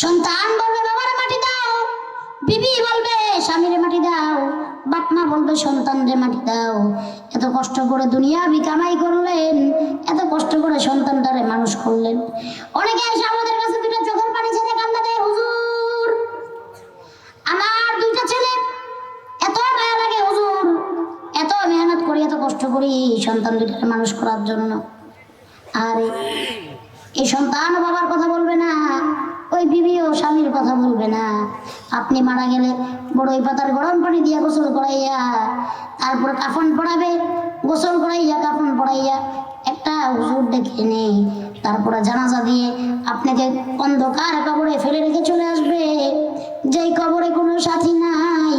সন্তান বলবে বাবার মাটি দাও, বিবি বলবে স্বামীর মাটি দাও, বাপ মা বলবে সন্তানরে মাটি দাও। এত কষ্ট করে দুনিয়া বিকামাই করলেন, এত কষ্ট করে সন্তানটারে মানুষ করলেন। অনেকে এসে আমাদের কাছে দুটো চোখের পানি ছেড়ে কান্না দেয়, হুজুর আমার দুইটা ছেলে, এত মায়া লাগে হুজুর, এত মেহনত করি, এত কষ্ট করি সন্তান দুইটাকে মানুষ করার জন্য। আর এই সন্তান বাবার কথা বলবে না, ওই বিবিও স্বামীর কথা বলবে না। আপনি মারা গেলে বড়ই পাতার গরম পানি দিয়ে গোসল করাইয়া, তারপর কাফন পড়াবে, গোসল করাইয়া কাফন পড়াইয়া একটা হুজুর ডেকে এনে তারপরে জানাজা দিয়ে আপনাকে অন্ধকার কবরে ফেলে রেখে চলে আসবে। যেই কবরে কোনো সাথী নাই,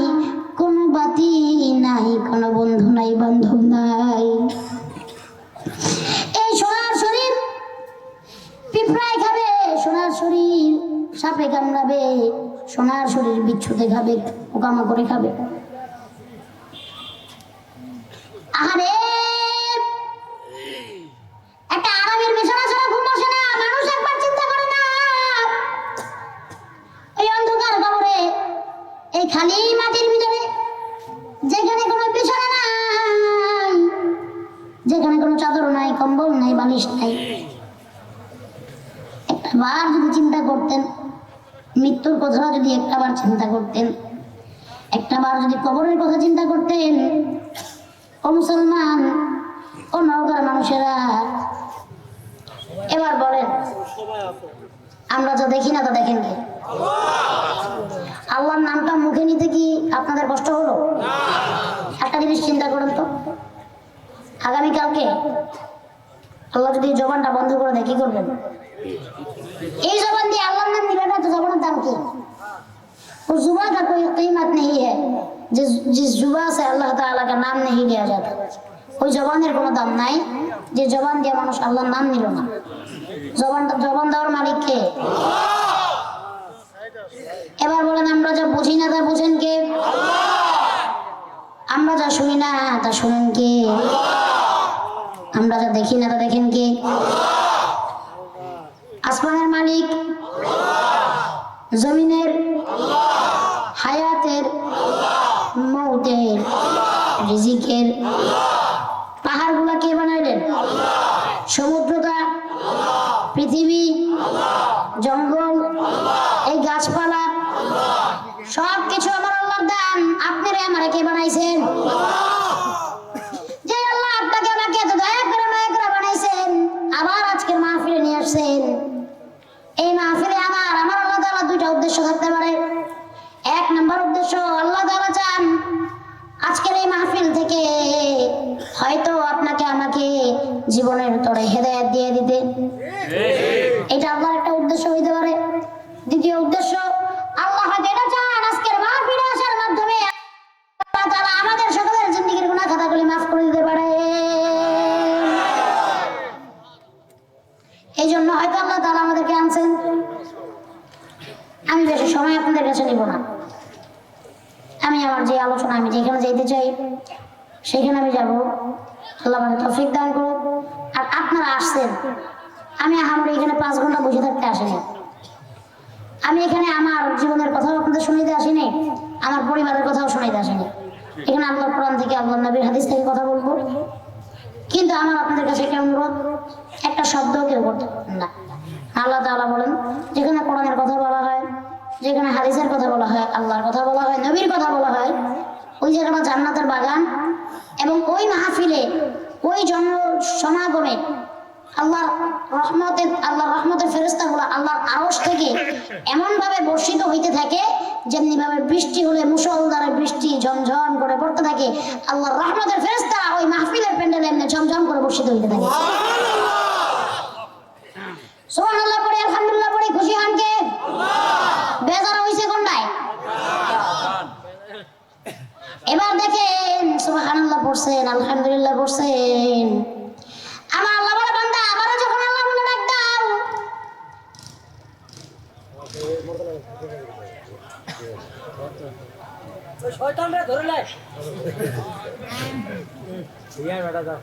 কোনো বাতি নাই, কোনো বন্ধু নাই, বান্ধব নাই। এই সোনার শরীর পিঁপড়ায় খাবে, সোনার শরীর সাপে কামড়াবে, সোনার শরীর বিচ্ছুতে খাবে, পোকামাকড়ে খাবে। আহারে একটা আরামের বিছানা ছাড়া ঘুম আসে না। মানুষ একবার চিন্তা করে না, এই অন্ধকার কবরে, এই খালি মাটির ভিতরে, যেখানে কোনো বিছানা নাই, যেখানে কোনো চাদর নাই, কম্বল নাই, বালিশ নাই, একবার যদি চিন্তা করতেন মৃত্যুর কথা, যদি একটাবার চিন্তা করতেন, একটাবার যদি কবরের কথা চিন্তা করতেন, ও মুসলমান, ও নওগাঁর মানুষেরা, এবার বলেন আমরা যা দেখি না তা দেখেন কে? আল্লাহর নামটা মুখে নিতে কি আপনাদের কষ্ট হলো? একটা জিনিস চিন্তা করুন তো, আগামীকালকে আল্লাহ যদি জবানটা বন্ধ করে দেয় কি করবেন? এই জবান দিয়ে আল্লাহর নাম নিবে না তো জবানের দাম কি? उस जुबान का कोई कीमत नहीं है जिस जुबान से अल्लाह ताला का नाम नहीं लिया जाता। ওই জবানের কোনো দাম নাই যে জবান দিয়ে মানুষ আল্লাহর নাম নিল না। জবান দেওয়ার মালিক কে? এবার বলেন আমরা যা বুঝি না তা বুঝেন কে? আমরা যা শুনি না তা শুনেন কে? আমরা যা দেখি না তা দেখেন কে? আসমানের মালিক, জমিনের, হায়াতের, মৌতের, রিজিকের। পাহাড়গুলা কে বানাইলেন? সমুদ্রটা, পৃথিবী, জঙ্গল, এই গাছপালা, সব কিছু আমার আল্লাহর দান। আপনারে আমারে কে বানাইছেন? যে আল্লাহ আপনাকে আমাকে এত দয়া করে মায়া করে বানাইছেন, আবার আজকের মাহফিলে নিয়ে আসছেন। এই মাহফিলে আমার আল্লাহ তাআলা দুইটা উদ্দেশ্য থাকতে পারে। এক নম্বর উদ্দেশ্য, আল্লাহ তাআলা চান আজকের এই মাহফিল থেকে হয়তো আপনাকে আমাকে জীবনের তরে হেদায়েত দিয়ে দিতে, এটা আল্লাহর একটা উদ্দেশ্য হইতে পারে। দ্বিতীয় উদ্দেশ্য, আল্লাহ হয়তো এটা চান আজকের মাহফিলে আসার মাধ্যমে আল্লাহ তাআলা আমাদের সকলের জিন্দেগীর গুনাহ খাতাগুলি মাফ করে দিতে পারে। এই জন্য হয়তো আল্লাহ তাআলা আমাদেরকে আনছেন। আমি বেশি সময় আপনাদের কাছে নিব না। আমি আমার যে আলোচনা, আমি যেখানে যেতে চাই সেখানে আমি যাব। আল্লাহ আমাকে তৌফিক দান করুক। আর আপনারা আসছেন, আমি আমার এখানে 5 ঘন্টা বসে থাকতে আসিনি। আমি এখানে আমার জীবনের কথাও আপনাদের শুনাইতে আসিনি, আমার পরিবারের কথাও শুনাইতে আসিনি। এখানে আল্লাহর কোরআন থেকে, আল্লাহর নবীর হাদিস থেকে কথা বলবো। কিন্তু আমার আপনাদের কাছে একটা অনুরোধ, একটা শব্দও কেউ করতে পারবেন না। আল্লাহ তাআলা বলেন, যেখানে কোরআনের কথা বলা হয়, যেখানে হাদিসের কথা বলা হয়, আল্লাহর কথা বলা হয়, নবীর কথা বলা হয়, ওই জায়গাটা জান্নাতের বাগান। এবং ওই মাহফিলে, ওই সমাগমে আল্লাহর রহমতের ফেরেশতাগুলো আল্লাহর আরশ থেকে এমন ভাবে বর্ষিত হইতে থাকে, যেমনি ভাবে বৃষ্টি হলে মুষলধারে বৃষ্টি ঝমঝম করে পড়তে থাকে, আল্লাহর রহমতের ফেরেশতা ওই মাহফিলের প্যান্ডেলে এমনি ঝমঝম করে বর্ষিত হইতে থাকে। সুবহানাল্লাহ পড়ে, আলহামদুলিল্লাহ পড়ে খুশি হন কে? বেজার হইছে কোনটায়? এবার দেখেন, সুবহানাল্লাহ পড়ছেন, আলহামদুলিল্লাহ পড়ছেন, আমার আল্লাহ বলে বান্দা আমারও যখন আল্লাহ বলে ডাক দাও, শয়তানরে ধরে লাই ইয়া বেটা দাও।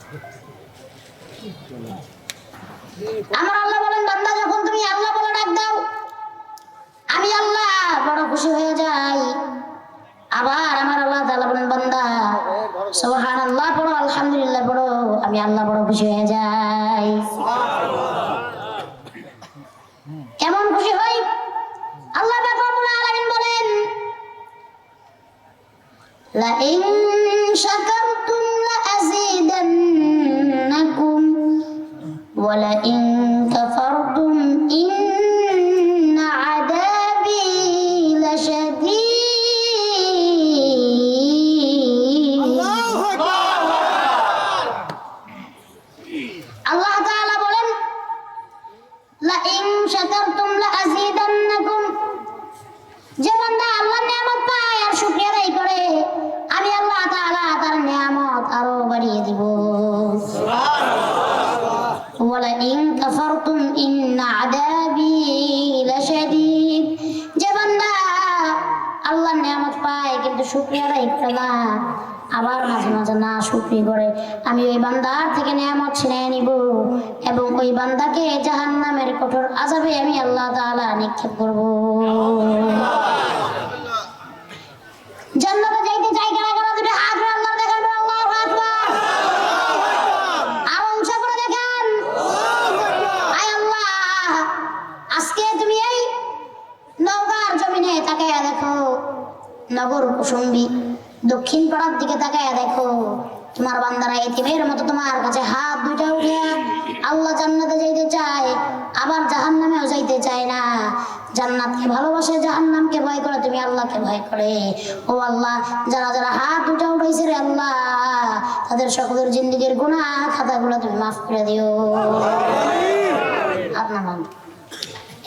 আমার আল্লাহ বলেন বান্দা যখন তুমি আল্লাহ বলে ডাক দাও, আলহামদুলিল্লাহ বড়, আমি আল্লাহ বড় খুশি হয়ে যাই। কেমন খুশি হই? আল্লাহ পাক রব্বুল আলামিন বলেন, লা ইন শাকারতুম লা আযীদান্নাকুম ওয়া লা ইন কাফারতুম ইন্না আযাবী লাশাদীদ। আল্লাহু আকবার। আল্লাহ তাআলা বলেন, লা ইন শাকারতুম লা আযীদান্নাকুম, যে বান্দা আল্লাহর নিয়ামত পায় আর শুকরিয়া আদায় করে, আমি আল্লাহ তাআলা তার নিয়ামত আরো বাড়িয়ে দিব। সুবহানাল্লাহ। ওয়া লা ইন কাফারতুম ইন্না আযাবী লাশাদীদ, যে বান্দা আল্লাহর নিয়ামত পায় কিন্তু শুকরিয়া আদায় করে না, আবার মাঝে মাঝে না শুকরিয়া করে, আমি ওই বান্দার থেকে নিয়ামত ছিনিয়ে নিব এবং ওই বান্দাকে জাহান্নামের কঠোর আযাবে আমি আল্লাহ তাআলা নিক্ষেপ করব। জান্নাতে যাইতে চাই কারা কারা? দুটো হাত ধরে আল্লাহ দেখান, আল্লাহু আকবার। আর উঁচা করে দেখান, আয় আল্লাহ, আজকে তুমি এই নওগাঁর জমিনে তাকায়া দেখো, নগর কুসুম্বী দক্ষিণ পাড়ার দিকে তাকায়া দেখো, তোমার বান্দারা এতিমের মতো তোমার কাছে হাত দুইটা উঠে আল্লাহ জান্নাতে যাইতে চায়, আবার জাহান্নামেও যাইতে চায় না। জান্নাতকে ভালোবাসে, জাহান্নামকে ভয় করে, তুমি আল্লাহকে ভয় করে। ও আল্লাহ, যারা যারা হাত দুইটা উঠাইছে রে আল্লাহ, তাদের সকলের জিন্দেগীর গুনাহ খাতাগুলো তুমি মাফ করে দিও। আপনার নাম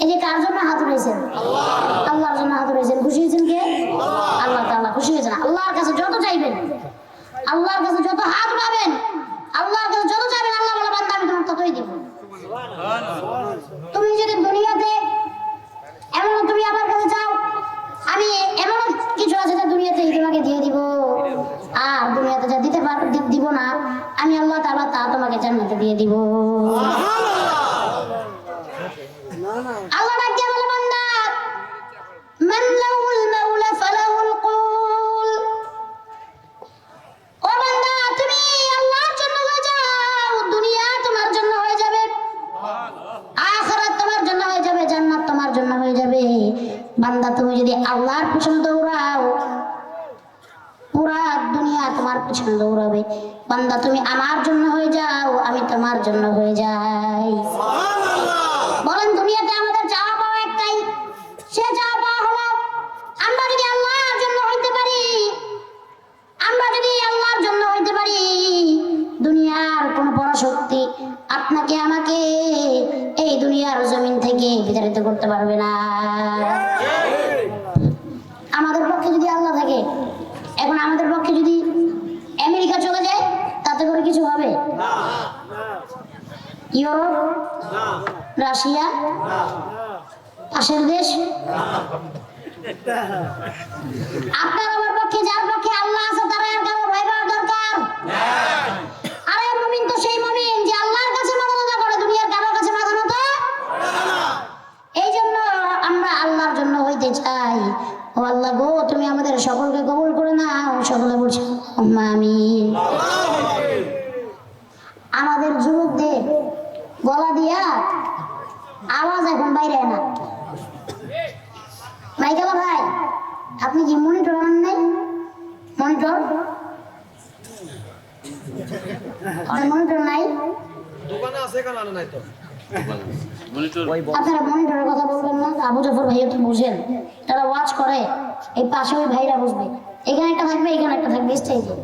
এই যে কার জন্য হাত উঠাইছেন? আল্লাহর জন্য হাত উঠাইছেন। খুশি হয়েছেন কে? আল্লাহ তাআলা খুশি হয়েছেন। আল্লাহর কাছে যত চাইবেন, আল্লাহর কাছে যত হাত উঠাবেন, আল্লাহর কাছে যত চাইবেন, আল্লাহ বলে বান্দা আমি তোমার ততই দেব। তুমি যদি দুনিয়াতে এমন তুমি আমার কাছে চাও, আমি এমন কিছু আছে যে দুনিয়াতে তোমাকে দিয়ে দিব, আর দুনিয়াতে যা দিতে দিব না, আমি আল্লাহ তাআলা তা তোমাকে জান্নাতে দিয়ে দিব। আল্লাহ ডাক দিয়ে বলে, বান্দা মান লাহুল মাওলা ফালাহুল কুল, ও বান্দা তুমি আল্লাহর জন্য হয়ে যাও, দুনিয়া তোমার জন্য হয়ে যাবে, আখিরাত তোমার জন্য হয়ে যাবে, জান্নাত তোমার জন্য হয়ে যাবে। বান্দা তুমি যদি আল্লাহর পিছনে দৌড়াও, পুরা দুনিয়া তোমার পিছনে দৌড়াবে। বান্দা তুমি আমার জন্য হয়ে যাও, আমি তোমার জন্য হয়ে যাই। বলেন, দুনিয়াতে আমাদের চাওয়া পাওয়া একটাই, সে চাওয়া পাওয়া হলো আমরা যদি আল্লাহর জন্য হইতে পারি, আমরা যদি আল্লাহর জন্য হইতে পারি, দুনিয়ার কোন পরাশক্তি আপনাকে আমাকে এই দুনিয়ার জমিন থেকে বিতাড়িত করতে পারবে না। আমাদের পক্ষে যদি আল্লাহ থাকে, এখন আমাদের পক্ষে যদি আমেরিকা চলে যায়, তাতে করে কিছু হবে? ইউরোপ, রাশিয়া, পাশের দেশ, আপনার আমার পক্ষে যার পক্ষে আল্লাহ আছে, তারা আর কারো ভয় পাওয়ার দরকার। আরে মুমিন তো সেই মুমিন যে আল্লাহর কাছে মাথা নত করে, দুনিয়ার কারোর কাছে মাথা নত। এই জন্য আমরা আল্লাহর জন্য হইতে চাই। ও আল্লাহ গো, তুমি আমাদের সকলকে কবুল করে নাও। সকলে বলছি আমিন। আমাদের যুবকদের গলা দিয়া আওয়াজ এখন বাইরে না। মাইকেলা ভাই, আপনি কি মনিটর আনেন নাই? মনিটর মনিটর নাই? দোকানে আছে, কেন আনে নাই তো? আপনারা মনিটরের কথা বলবেন না? আবু জাফর ভাইয়া তো বুঝেন, তারা ওয়াচ করে, এই পাশে ওই ভাইরা বুঝবে, এখানে একটা থাকবে, এখানে একটা থাকবে, স্টেজে।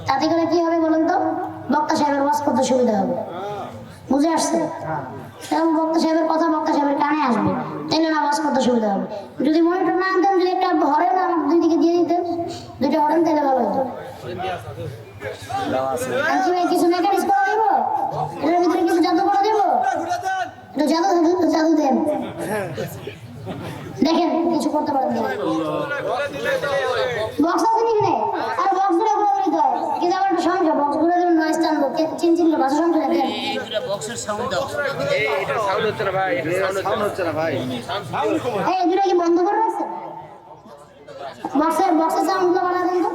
তাতে করে কি হবে বলেন তো? বক্তা সাহেবের ওয়াচ করতে সুবিধা হবে। বুঝে আসছে? বক্তা সাহেবের কথা বক্তা সাহেবের কানে আসবে, তাইলে না ওয়াচ করতে সুবিধা হবে। যদি মনিটর না আনতেন, যদি একটা হরেন আমার দুই দিকে দিয়ে দিতেন, দুইটা হরেন, তাহলে ভালো হতো। কিছু মেকানিক্স করে দেবো, এটার ভিতরে কিছু জাদু করে দেবো, জাদু দেন, দেখেন কিছু করতে পারেন। বক্স আছে নাকি? আর বক্স গুলো দিতে হয়, কিন্তু আমার একটা সমস্যা, বক্স গুলো দিলে নয়েজ টানবো, চিনচিনলো ভাষা সমস্যা দেখেন। এটা বক্সের সাউন্ড দাও। এটা সাউন্ড হচ্ছে না ভাই, এটা সাউন্ড হচ্ছে না ভাই। এই দুটো কি বন্ধ করে রাখছেন? বক্সের সাউন্ড গুলো বাড়া দেন তো।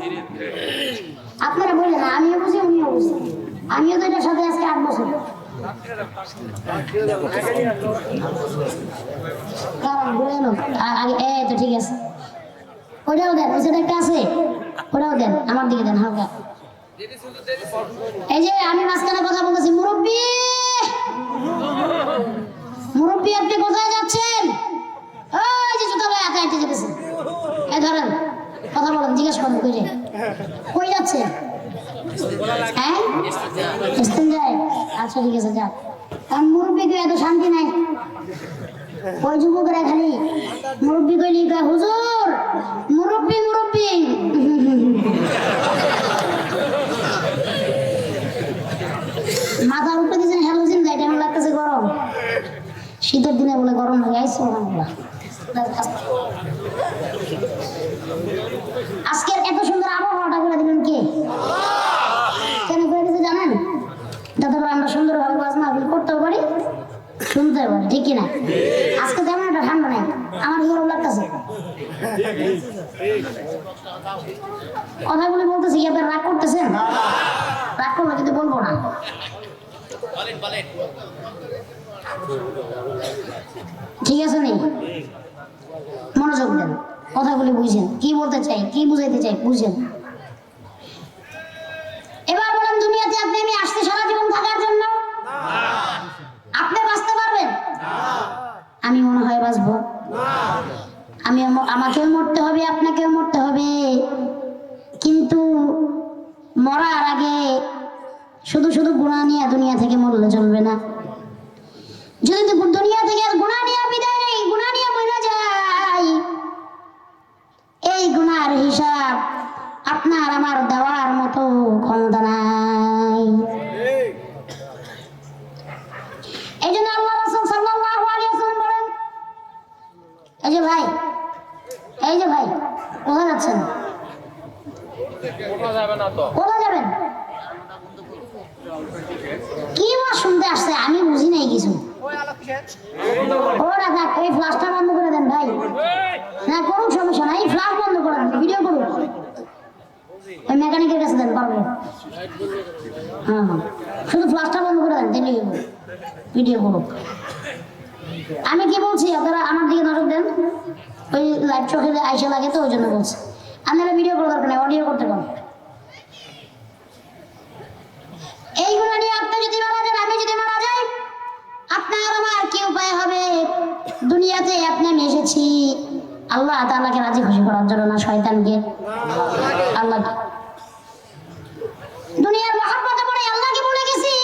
আপনারা বললেন, আমিও বুঝি, উনিও বুঝি। কারণ বলে নাও আগে এই তো ঠিক আছে ওটাও দেন ওই সাইডে একটা আছে ওটাও দেন আমার দিকে দেন হালকা এই যে আমি মাঝখানে কথা বলতেছি মুরব্বি মুরব্বি আপনি কোথায় যাচ্ছেন ওই যে জুতা লয়ে একা হেঁটে যেতেছে এই ধরেন কথা বলেন জিজ্ঞেস করেন কই যাচ্ছে হ্যাঁ ইস্তেঞ্জায় আচ্ছা ঠিক আছে যাক কারণ মুরব্বিকে এত শান্তি নাই ওই যুবকরা খালি মুরব্বি কইলি কয় হুজুর মুরব্বি মুরব্বি মাথার উপরে দিয়েছেন হ্যালোজিন যায় এটা লাগতেছে গরম শীতের দিনে বলে গরম লাগে আইসো আজকের এত সুন্দর আবহাওয়াটা করে দিলেন কে কেন করে দিতে জানেন যাতে করে আমরা সুন্দরভাবে ওয়াজ মাহফিল করতেও পারি শুনতে পারি ঠিক কিনা আজকে তেমন একটা ঠান্ডা নেই আমার গরম লাগতেছে কথাগুলি বলতেছি কি আপনার রাগ করতেছেন রাগ করলে কিন্তু বলবো না ঠিক আছে নি মনোযোগ দেন কথাগুলি বুঝেন কি বলতে চাই কি বুঝাইতে চাই বুঝেন এবার বলেন দুনিয়াতে আপনি আমি আসতে সারা জীবন থাকার জন্য আপনি বাঁচতে পারবেন আমি মনে হয় বাঁচবো আমি আমাকেও মরতে হবে আপনাকেও মরতে হবে কিন্তু মরার আগে শুধু শুধু গুনাহ নিয়ে দুনিয়া থেকে মরলে চলবে না যদি দুনিয়া থেকে গুনাহ নিয়ে বিদায় নেই গুনাহ নিয়ে মরে যাই এই গুনার হিসাব আপনার আমার দেওয়ার মতো ক্ষমতা নাই এই জন্য আল্লাহ রাসূল সাল্লাল্লাহু আলাইহি ওয়াসাল্লাম বলেন এই যে ভাই কোথায় যাচ্ছেন কোথায় যাবেন কি ওয়াজ শুনতে আসছে আমি বুঝি নাই কিছু ওরা থাক এই ফ্ল্যাশটা বন্ধ করে দেন ভাই না করুন সমস্যা নাই ফ্ল্যাশ বন্ধ করেন ভিডিও করুন ওই মেকানিকের কাছে দেন পারবো হ্যাঁ শুধু ফ্ল্যাশটা বন্ধ করে দেন দিলেই ভিডিও করুক আমি কি বলছি আপনারা আমার দিকে নজর দেন ওই লাইভ চোখে আইসা লাগে তো ওই জন্য বলছি আপনারা ভিডিও করার দরকার নেই অডিও করতে পারেন এইগুলো নিয়ে আপনি যদি মারা যান আমি যদি মারা যাই আপনার আমার কি উপায় হবে দুনিয়াতে আপনি আমি এসেছি আল্লাহ তাআলাকে রাজি খুশি করার জন্য না শয়তানকে আল্লাহ দুনিয়ার মহব্বতে পড়ে আল্লাহকে ভুলে গেছি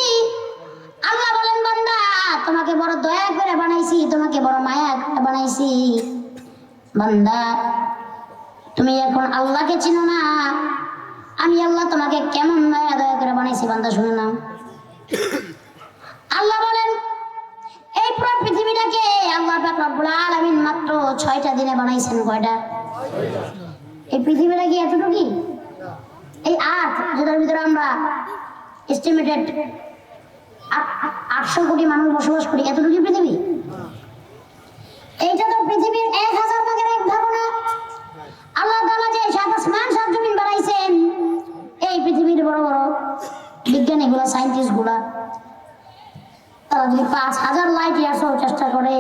আল্লাহ বলেন বান্দা তোমাকে বড় দয়া করে বানাইছি তোমাকে বড় মায়া করে বানাইছি বান্দা তুমি এখন আল্লাহকে চিনো না আমি আল্লাহ তোমাকে কেমন মায়া দয়া করে বানাইছি বান্দা শুনে নাও আল্লাহ বলেন এই পুরো পৃথিবীটাকে আল্লাহ পাক রব্বুল আলামিন মাত্র 6টা দিনে বানাইছেন কয়টা এই পৃথিবীটা কি এতটুকুই এই আর্থ যেটার ভিতরে আমরা এস্টিমেটেড 800 কোটি মানুষ বসবাস করি এতটুকুই পৃথিবী এইটা তো পৃথিবীর 1000 ভাগের এক ভাগ না আল্লাহ তাআলা যে 7 আসমান 7 জমিন বানাইছেন এই পৃথিবীর বড় বড় বিজ্ঞানীগুলা সায়েন্টিস্টগুলা তারা যদি 5000 লাইট ইয়ার্সও চেষ্টা করে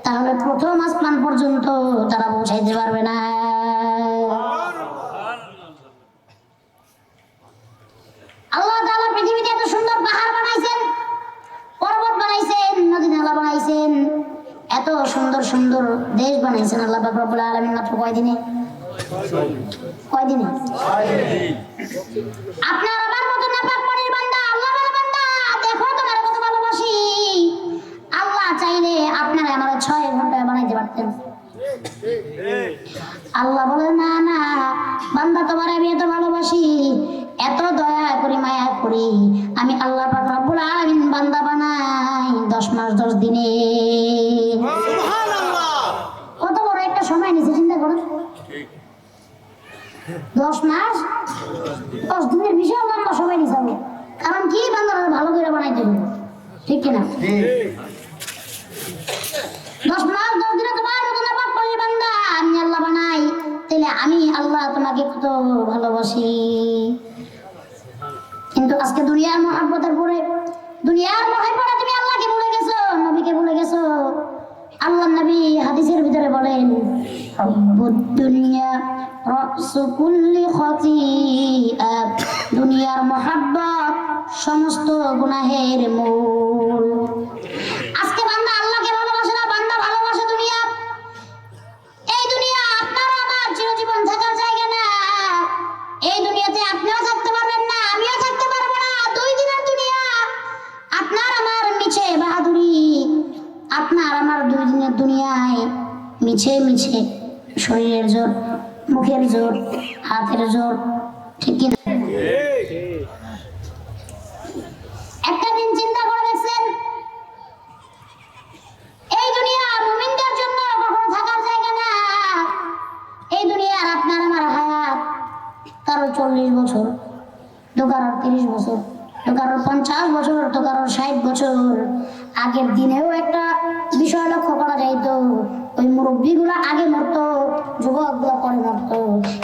তাহলে প্রথম আসমান পর্যন্ত তারা পৌঁছাইতে পারবে না আল্লাহ তাআলা পৃথিবীতে এত সুন্দর পাহাড় বানাইছেন পর্বত বানাইছেন নদী নালা বানাইছেন এত সুন্দর সুন্দর দেশ বানাইছেন আল্লাহ পাক রব্বুল আলামিন মাত্র কয়দিনে আপনার আমার মতো নাপাক পানির বান্দা আল্লাহ বলে বান্দা দেখো তোমার কত ভালোবাসি আল্লাহ চাইলে আপনারা আমার 6 ঘন্টায় বানাইতে পারতেন আল্লাহ বলে না না বান্দা তোমার আমি এত ভালোবাসি এত দয়া করি মায়া করি আমি আল্লাহ পাক রব্বুল আলামিন বান্দা বানাই 10 মাস 10 দিনে সুবহানাল্লাহ কত বড় একটা সময় নিছে চিন্তা করুন 10 মাস 10 দিনের বিশাল লম্বা সময় নিছে কারণ কি বান্দারা ভালো করে বানাইতে হবে ঠিক কি না 10 মাস 10 দিনে তোমার মতো না পাক করে বান্দা আমি আল্লাহ বানাই তাহলে আমি আল্লাহ তোমাকে কত ভালোবাসি কিন্তু আজকে দুনিয়ার মহব্বতের পরে তুমি আল্লাহকে আল্লাহকে ভুলে গেছো। আল্লাহ নবী হাদিসের ভিতরে বলেন, হুব্বুদ দুনিয়া রাসু কুল্লি খাতিআ, দুনিয়ার মহব্বত সমস্ত গুনাহের মূল। আজকে বান্দা আল্লাহকে ভালোবাসে না, বান্দা ভালোবাসে দুনিয়া। এই দুনিয়া আপনার আমার চিরজীবন থাকার জায়গা না। এই দুনিয়াতে আপনিও থাকতে পারবেন না, আমিও থাকতে পারবো না। 2 দিনের দুনিয়া। আপনার আমার মিছে বাহাদুরি, আপনার আমার 2 দিনের দুনিয়ায় মিছে মিছে শরীরের জোর, মুখের জোর, হাতের জোর, ঠিক কি না? একটা দিন চিন্তা করে দেখছেন, এই দুনিয়া মুমিনদের জন্য কখনো থাকার জায়গা না। এই দুনিয়ার আপনার আমার হায়াত কারো 40 বছর, তো কারোর 30 বছর, তো কারোর 50 বছর, তো কারোর 60 বছর। আগের দিনেও একটা বিষয় লক্ষ্য করা যাইতো, ওই মুরব্বীগুলো আগে মরতো, যুবকগুলো পরে মরতো।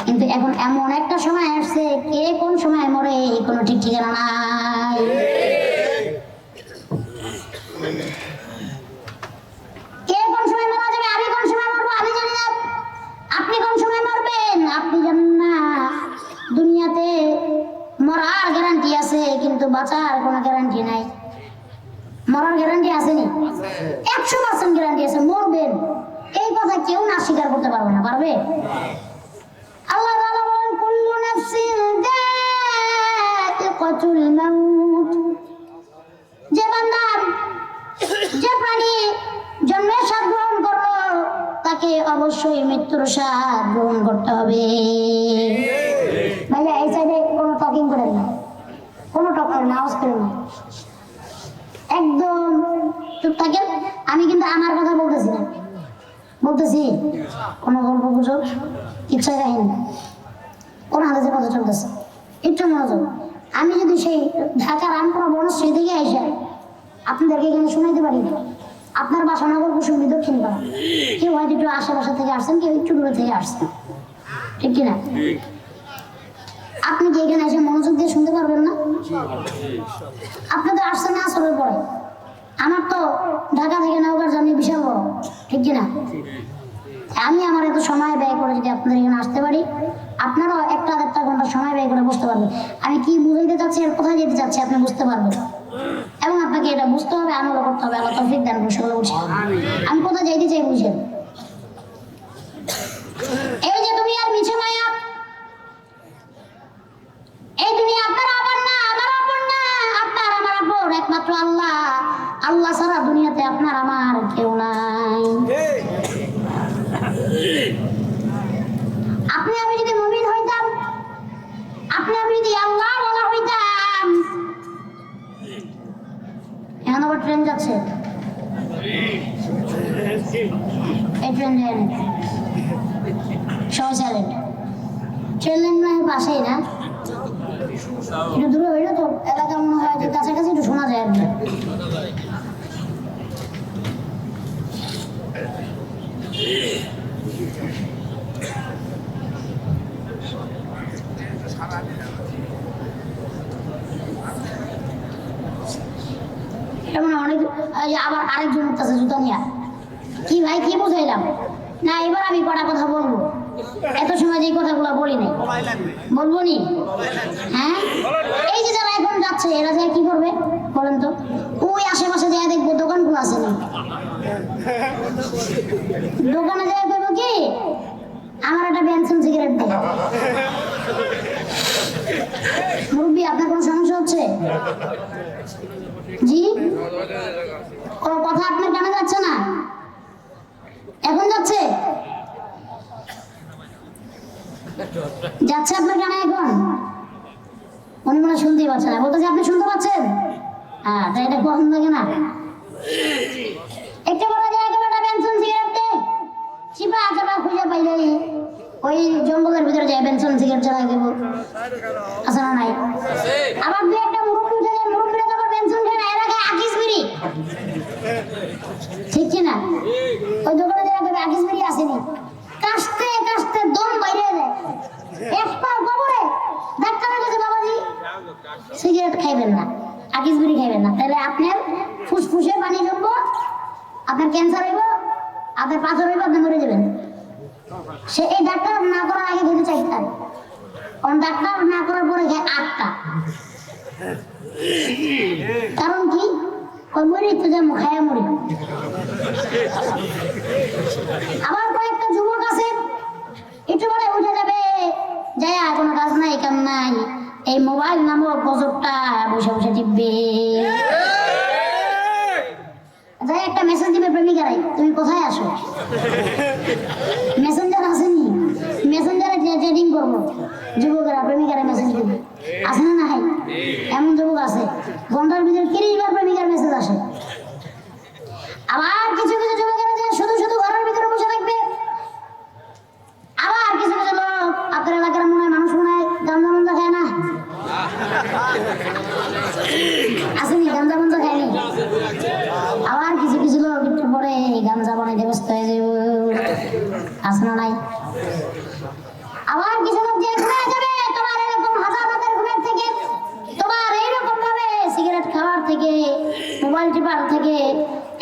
কিন্তু এখন এমন একটা সময় আসছে, কে কোন সময় মরে কোনো ঠিক ঠিকানা নাই। কে কোন সময় মারা যাবে, আমি কোন সময় মরবো আমি জানি না। আপনি কোন সময় মরবেন আপনি জানেন না। দুনিয়াতে মরার গ্যারান্টি আছে, কিন্তু বাঁচার কোনো গ্যারান্টি নাই। মরার গ্যারান্টি আছে নি? 100% গ্যারান্টি আছে, মরবেন। এই কথা কেউ না স্বীকার করতে পারবে না, পারবে? আল্লাহ তাআলা বলেন, কুল্লু নাফসিন যায়িকাতুল মাউত। যে বান্দা, যে প্রাণী জন্মের স্বাদ গ্রহণ করলো, তাকে অবশ্যই মৃত্যুর স্বাদ গ্রহণ করতে হবে। ভাইয়া এই সাইডে কোনো টকিং করেন না, কোনো টক করেন না, আওয়াজ করেন না, একদম চুপ থাকেন। আমি কিন্তু আমার কথা বলতেছি না, বলতেছি কোনো গল্প গুজব ইচ্ছা কাহিনী, কোন হাদিসের কথা চলতেছে, একটু মনোযোগ। আমি যদি সেই ঢাকা রামপুরা বনশ্রী থেকে এসে আপনাদেরকে এখানে শোনাইতে পারি, আপনার বাসা নগর কুসুমী দক্ষিণ পাড়া, কেউ হয়তো একটু আশেপাশে থেকে আসছেন, কেউ একটু দূরে থেকে আসছেন, ঠিক কিনা? আপনি কি এখানে এসে মনোযোগ দিয়ে শুনতে পারবেন না? আপনাদের আসছে না আসরের পরে, আমার তো ঢাকা থেকে নওগাঁর জার্নি বিশাল বড়, ঠিক কিনা? আমি আমার এত সময় ব্যয় করে যদি আপনাদের এখানে আসতে পারি, আপনারাও 1-1.5 ঘন্টা সময় ব্যয় করে বুঝতে পারবেন আমি কি বুঝাইতে চাচ্ছি আর কোথায় যেতে চাচ্ছি, আপনি বুঝতে পারবেন। এবং আপনাকে এটা বুঝতে হবে, আমল করতে হবে। আল্লাহ তৌফিক দান করুন, সকলে বুঝি আমি কোথায় যাইতে চাই বুঝেন। এই যে দুনিয়ার মিছে মায়া, এই দুনিয়া আপনার আপন না, আমার আপন না। আপনার আমার আপন একমাত্র আল্লাহ। আল্লাহ ছাড়া দুনিয়াতে আপনার আমার কেউ নাই। আপনি আমি যদি মুমিন হইতাম, আপনি আমি যদি আল্লাহ বলা হইতাম। এখন আবার ট্রেন যাচ্ছে, এই ট্রেন যায় না, সবাই সাইলেন্ট। ট্রেন লাইন পাশেই না, একটু দূরে হইলে তো এলাকা মনে হয় যে কাছাকাছি একটু শোনা যায় আর কি। এমন অনেক, আবার আরেকজন উঠতেছে জুতা নিয়ে। কি ভাই কি বুঝাইলাম না? এবার আমি কটা কথা বলবো, এত সময় যে কথাগুলো বলি নাই, বলবো নি? হ্যাঁ, এই যে যারা এখন যাচ্ছে, এরা যায় কি করবে বলেন তো? ওই আশেপাশে যায় দেখবো দোকানগুলো আছে না, দোকানে যায় করবো কি, আমার একটা বেনসন সিগারেট দেয়। মুরব্বী, আপনার কোনো সমস্যা হচ্ছে? জি, ও কথা আপনার কানে যাচ্ছে না? এখন যাচ্ছে? যাচ্ছে আপনার কানে এখন? উনি মনে শুনতেই পাচ্ছেন না, বলতেছে আপনি শুনতে পাচ্ছেন? হ্যাঁ, তাই এটা পছন্দ লাগে না? একটা বড় জায়গা একটা বেনসন সিগারেট দে, চিপা চাপা খুঁজে পাইলে ওই জঙ্গলের ভিতরে যায় বেনসন সিগারেট চালাই দেবো, আছে না নাই? আবার দু একটা মুরব্বী উঠে যায়, মুরব্বীরা তো আবার বেনসন খায় না, এরা খায় আকিস বিড়ি, ঠিক কিনা? ওই দোকানে যায় আকিস বিড়ি আসেনি, কাশতে কাশতে দম বাইরে যায়, একবার কবরে ডাক্তারের কাছে, বাবাজি সিগারেট খাইবেন না, আকিস বিড়ি খাইবেন না, তাহলে আপনার ফুসফুসে পানি জমবো, আপনার ক্যান্সার হইব, আপনার পাথর হইব, আপনি মরে যাবেন। সে এই ডাক্তার না করার আগে খেতে চাইতেন, কারণ ডাক্তার না করার পরে খায় 8টা। কারণ কি? ওই মরি তো যেমন খায়া মরি। আবার কয়েকটা যুবক আছে একটু পরে উঠে যাবে, যায় কোনো কাজ নাই কাম নাই, এই মোবাইল নামক গজবটা বসে বসে টিপবে। যাই একটা মেসেজ দিবে প্রেমিকারাই, তুমি কোথায় আসো? মেসেঞ্জার আসেনি, মেসেঞ্জারে চ্যাটিং করবো, যুবকেরা প্রেমিকারা মেসেজ দিবে। আসে না নাই? এমন যুবক আছে ঘন্টার ভিতরে 30 বার প্রেমিকার মেসেজ আসে। আবার কিছু কিছু যুবকেরা যে শুধু শুধু ঘরের ভিতরে বসে থাকবে। আবার কিছু কিছু লোক, আপনার এলাকার মনে হয় মানুষ মনে হয় গাঞ্জা মঞ্জা খায় না? আসেনি? গাঞ্জা মঞ্জা খায়নি? আবার কিছু কিছু লোক একটু পরে গাঞ্জা বানাইতে ব্যস্ত হয়ে যাবে। আসে না নাই? আবার কিছু লোক যে ঘুমায় যাবে তোমার এরকম হাজার হাজার ঘুমের থেকে, তোমার এইরকম ভাবে সিগারেট খাওয়ার থেকে, মোবাইল টিপার থেকে,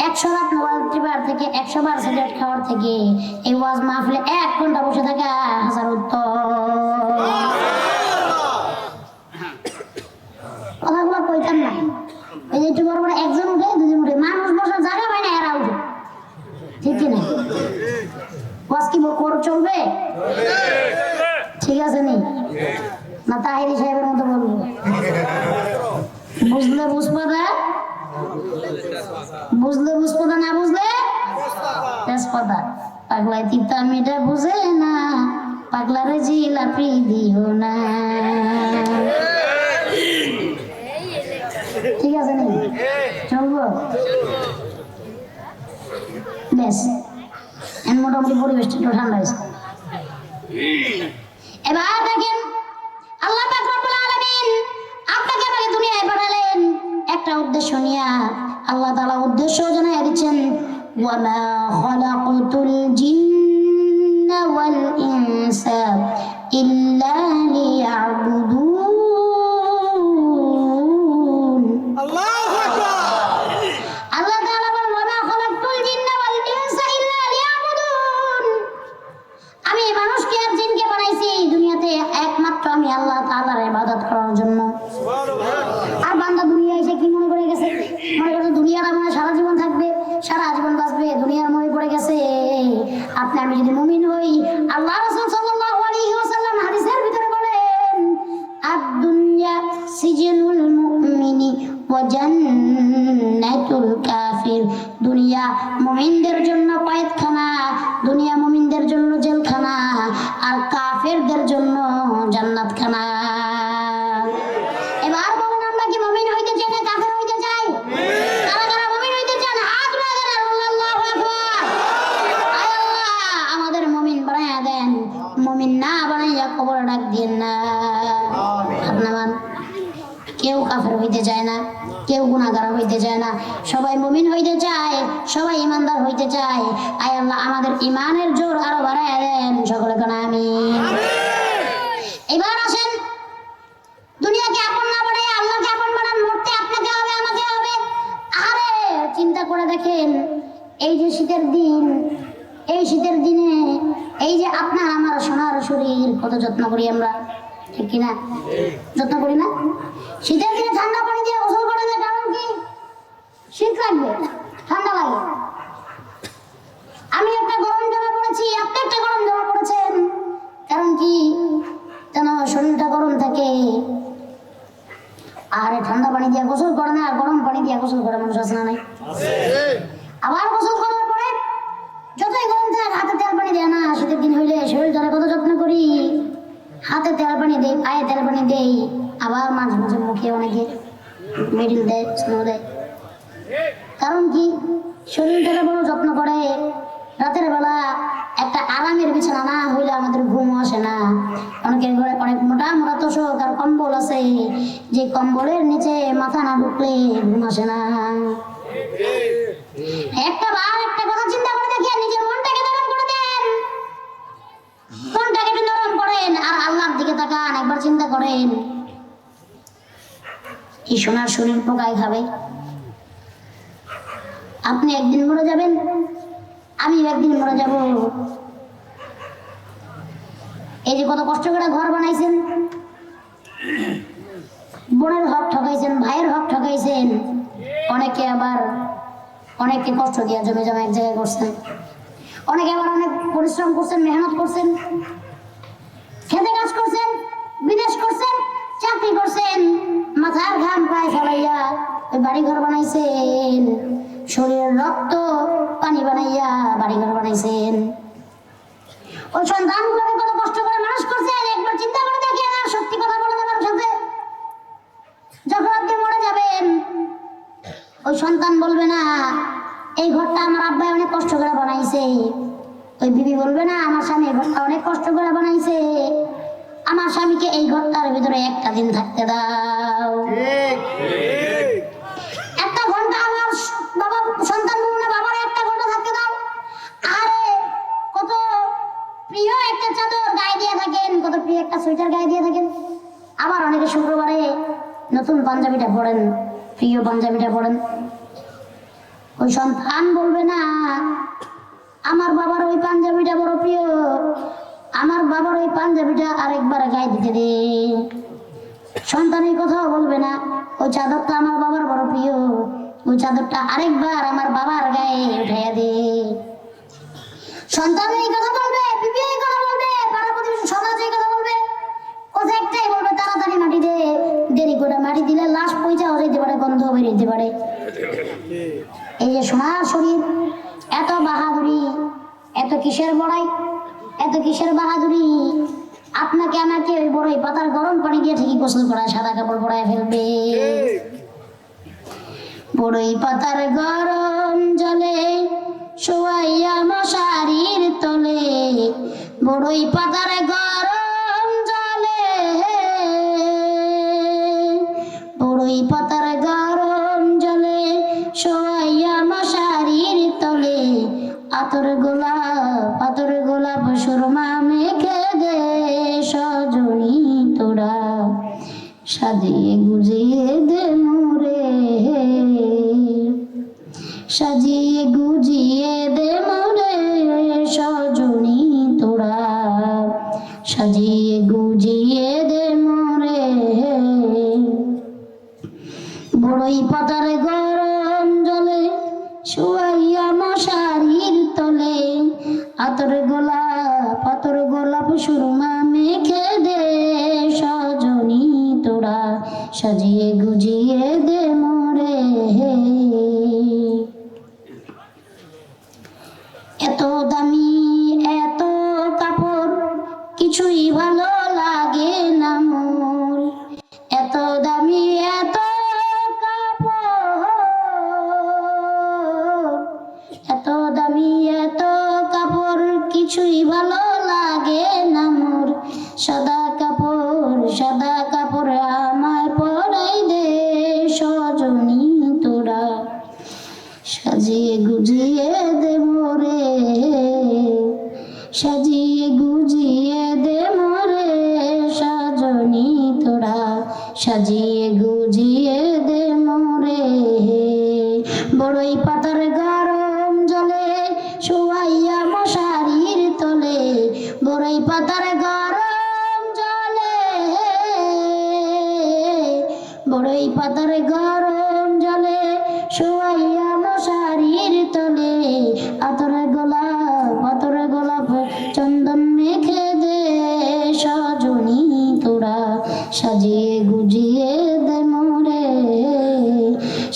100 রাত মোবাইল টিপার থেকে, 100 বার সিগারেট খাওয়ার থেকে এই ওয়াজ মাহফিলে 1 ঘন্টা বসে থাকা হাজার উত্তম। কথাগুলো কইতাম না, এই যে একটু বড় বড় একজন উঠে, দুজন উঠে, মানুষ বসার জায়গা হয় না, এরা উঠে। ঠিক কিনা? ওয়াজ কি চলবে? ঠিক আছে নি? না তাহিরি সাহেবের মতো বলবো? বুঝলে বুঝপাদা, বুঝলে বুঝপাদা, না বুঝলে তেজপাতা। পাগলাই তিতা মিঠা বুঝে না, পাগলারে জিলাপি দিও না। ঠিক আছে নি? চলবো? বেশ, এখন মোটামুটি পরিবেশটা একটু ঠান্ডা হয়েছে। এবার দেখেন আল্লাহ পাক রব্বুল আলামিন আপনাকে আমাকে দুনিয়ায় পাঠালেন একটা উদ্দেশ্য নিয়ে। আল্লাহ তাআলা উদ্দেশ্য জানাই দিচ্ছেন, ওয়া মা খালাকতুল জিন্না ওয়াল ইনসা ইল্লা লিয়াবুদুন। আল্লাহু আকবার। আল্লাহ তাআলা বলেন, ওয়া মা খালাকতুল জিন্না ওয়াল ইনসা ইল্লা লিয়াবুদুন। আমি মানুষকে আর জিনকে বানাইছি দুনিয়াতে একমাত্র আমি আল্লাহ তাআলার ইবাদত করার জন্য। আর বান্দা দুনিয়ায় এসে কি মনে করে গেছে? মনে করে দুনিয়ার আমার সারা জীবন থাকবে, সারা জীবন বাঁচবে, দুনিয়ার মনে পড়ে গেছে। আপনি আমি যদি মুমিন হই, আল্লাহ রাসূল সাল্লাল্লাহু আলাইহি ওয়াসাল্লাম হাদিসের ভিতরে বলেন, আদ-দুনিয়া সিজনুল মুমিনি ওয়া জান্নাতুল কাফির। দুনিয়া মুমিনদের জন্য কয়েদখানা, দুনিয়া মুমিনদের জন্য জেলখানা, আর কাফেরদের জন্য জান্নাতখানা। এবার বলুন, আমরা কি মুমিন হইতে চাই না কাফের হইতে চাই? কারা কারা মুমিন হইতে চান হাত উঠায় দেন। আল্লাহু আকবার। আয় আল্লাহ, আমাদের মুমিন বানায়া দেন, মুমিন না বানাইয়া কবরে ডাক দিয়েন না। আপনার কেউ কাফের হইতে চায় না, কেউ গুনাহগার হইতে চায় না, সবাই মুমিন হইতে চায়, সবাই ইমানদার হইতে চায়। আয় আল্লাহ, আমাদের ইমানের জোর আরো বাড়ায়া দেন। সকলে কোন আমিন। এবার আসেন, দুনিয়াকে আপন না বানাই আল্লাহকে আপন বানান। মরতে আপনাকে হবে, আমাকে হবে। আরে চিন্তা করে দেখেন, এই যে শীতের দিন, এই শীতের দিনে এই যে আপনার আমার সোনার শরীর কত যত্ন করি আমরা, ঠিক কিনা? যত্ন করি না? শীতের দিনে ঠান্ডা পানি দিয়ে গোসল করা যায়, কারণ কি? শীত লাগবে, ঠান্ডা লাগে। আমি একটা গরম জামা পরেছি, আপনি একটা গরম জামা পরেছেন, কারণ কি? যেন শরীরটা গরম থাকে। আর ঠান্ডা পানি দিয়ে গোসল করে না, গরম পানি দিয়ে গোসল করে মানুষ আছে না নাই? আবার গোসল করার পরে যতই গরম থাক হাতে তেল পানি দেয় না। শীতের দিন হইলে শরীরটারে কত যত্ন করি, হাতে তেল পানি দেই, পায়ে তেল পানি দেই, আবার মাঝে মাঝে মুখে অনেকে মেডিল দেয়, স্নো দেয়। কারণ কি? শরীরটারে বড় যত্ন করে। রাতের বেলা একটা আরামের বিছানা না হইলে আমাদের ঘুম আসে না। অনেকের ঘরে অনেক মোটা মোটা তোষক আর কম্বল আছে, যে কম্বলের নিচে মাথা না ঢুকলে ঘুম আসে না। একটা কথা চিন্তা করে দেখেন, নিজের মনটাকে নরম করে দেন, মনটাকে একটু নরম করেন, আর আল্লাহর দিকে তাকান। একবার চিন্তা করেন, এই সোনার শরীর পোকায় খাবে, আপনি একদিন মরে যাবেন, আমি একদিন মরে যাব। এই যে কত কষ্ট করে ঘর বানাইছেন, বোনের হক ঠকাইছেন, ভাইয়ের হক ঠকাইছেন, অনেকে আবার অনেককে কষ্ট দিয়ে জমে জমে এক জায়গায় করছেন, অনেকে আবার অনেক পরিশ্রম করছেন, মেহনত করছেন, খেতে কাজ করছেন, বিদেশ করছেন, চাকরি করছেন, মাথার ঘাম পায়ে ফেলাইয়া ওই বাড়িঘর বানাইছেন, শরীরের রক্ত পানি বানাইয়া বাড়িঘর বানাইছেন। ওই সন্তানগুলোকে কত কষ্ট করে মানুষ করছেন, একবার চিন্তা করে দেখেন। আর সত্যি কথা বলে দেবার সাথে যখন আপনি মরে যাবেন, ওই সন্তান বলবে না এই ঘরটা আমার আব্বাই অনেক কষ্ট করে বানাইছে, ওই বিবি বলবে না আমার স্বামী এই ঘরটা অনেক কষ্ট করে বানাইছে, আমার স্বামীকে এই ঘরটার ভিতরে একটা দিন থাকতে দাও। একটা ঘন্টা আমার বাবা সন্তান বলবে না বাবার একটা ঘন্টা থাকতে দাও। আরে কত প্রিয় একটা চাদর গায়ে দিয়ে থাকেন, কত প্রিয় একটা সোয়েটার গায়ে দিয়ে থাকেন, আবার অনেকে শুক্রবারে নতুন পাঞ্জাবিটা পরেন, প্রিয় পাঞ্জাবিটা পরেন। ওই সন্তান বলবে না আমার বাবার ওই পাঞ্জাবিটা বড় প্রিয়, আমার বাবার ওই পাঞ্জাবিটা আরেকবার গায়ে দিতে দে। সন্তান এই কথাও বলবে না ওই চাদরটা আমার বাবার বড় প্রিয়, ওই চাদরটা আরেকবার আমার বাবার গায়ে উঠাইয়া দে। সন্তান এই কথা বলবে, বিবি এই কথা বলবে, পাড়া প্রতিবেশী সমাজ এই কথা বলবে, কথা একটাই বলবে তাড়াতাড়ি মাটি দে, দেরি করে মাটি দিলে লাশ পয়সাও যেতে পারে, গন্ধ বেরিয়ে পারে। এই যে সোনার শরীর, এত বাহাদুরি, এত কিসের বড়াই, এত কিসের বাহাদুরি, আপনাকে আমাকে ওই বড়ই পাতার গরম পানি দিয়ে ঠিকই গোসল করা, সাদা কাপড় পরায় ফেলবে। বড়ই পাতার গরম জলে শোয়াইয়া মশারির তলে, বড়ই পাতার গরম জলে, বড়ই পাতার গরম জলে শোয়াইয়া মশারির তলে, আতর গোলাপ সুরমা মেখে দে সজনী তোরা, সাজিয়ে গুজিয়ে দে মোরে, সাজিয়ে গুজিয়ে দে মোরে সজনী তোরা, সাজিয়ে গুজিয়ে দে মোরে। বড়ই পাতার গরম জলে শুয়াইয়া মশারির তলে, আতর গোলাপ সুরমা মেখে দে সজনী তোরা, সাজিয়ে গুজিয়ে দে মোরে। এত দামি এত কাপড় কিছুই ভালো লাগে না মোর, এত দামি এত এত দামি এত কাপড় কিছুই ভালো লাগে না মোর, সাদা কাপড় আমায় পরাই দে সজনী তোরা, সাজিয়ে গুজিয়ে দে মোরে, সাজিয়ে গুজিয়ে দে মোরে সজনী তোরা, সাজিয়ে গুজিয়ে দে মোরে। বড়ই পাতার গরম জলে শোয়াইয়া মশারির তলে, বড়ই পাতার গরম জলে, বড়ই পাতার গরম জলে শোয়াইয়া মশারির তলে, আতর গোলাপ চন্দন মেখে দে সজনী তোরা, সাজিয়ে গুজিয়ে দে মোরে,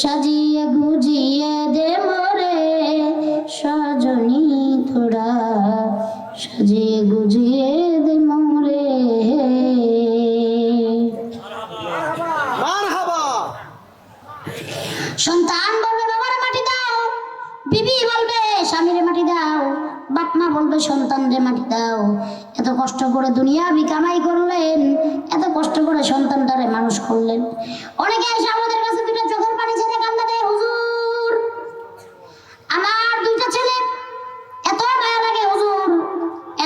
সাজিয়ে গুজিয়ে দে মোরে সজনী তোরা, সাজিয়ে গুজিয়ে দে মোরে। সন্তান বলবে বাবার মাটি দাও, বিবি বলবে স্বামীর মাটি দাও, বাপ মা বলবে সন্তানরে মাটি দাও। এত কষ্ট করে দুনিয়া বিকামাই করলেন, এত কষ্ট করে সন্তানটারে মানুষ করলেন। অনেকে এসে আমাদের কাছে দুটো চোখের পানি ছেড়ে কান্না দেয়, হুজুর আমার দুইটা ছেলে, এত মায়া লাগে হুজুর,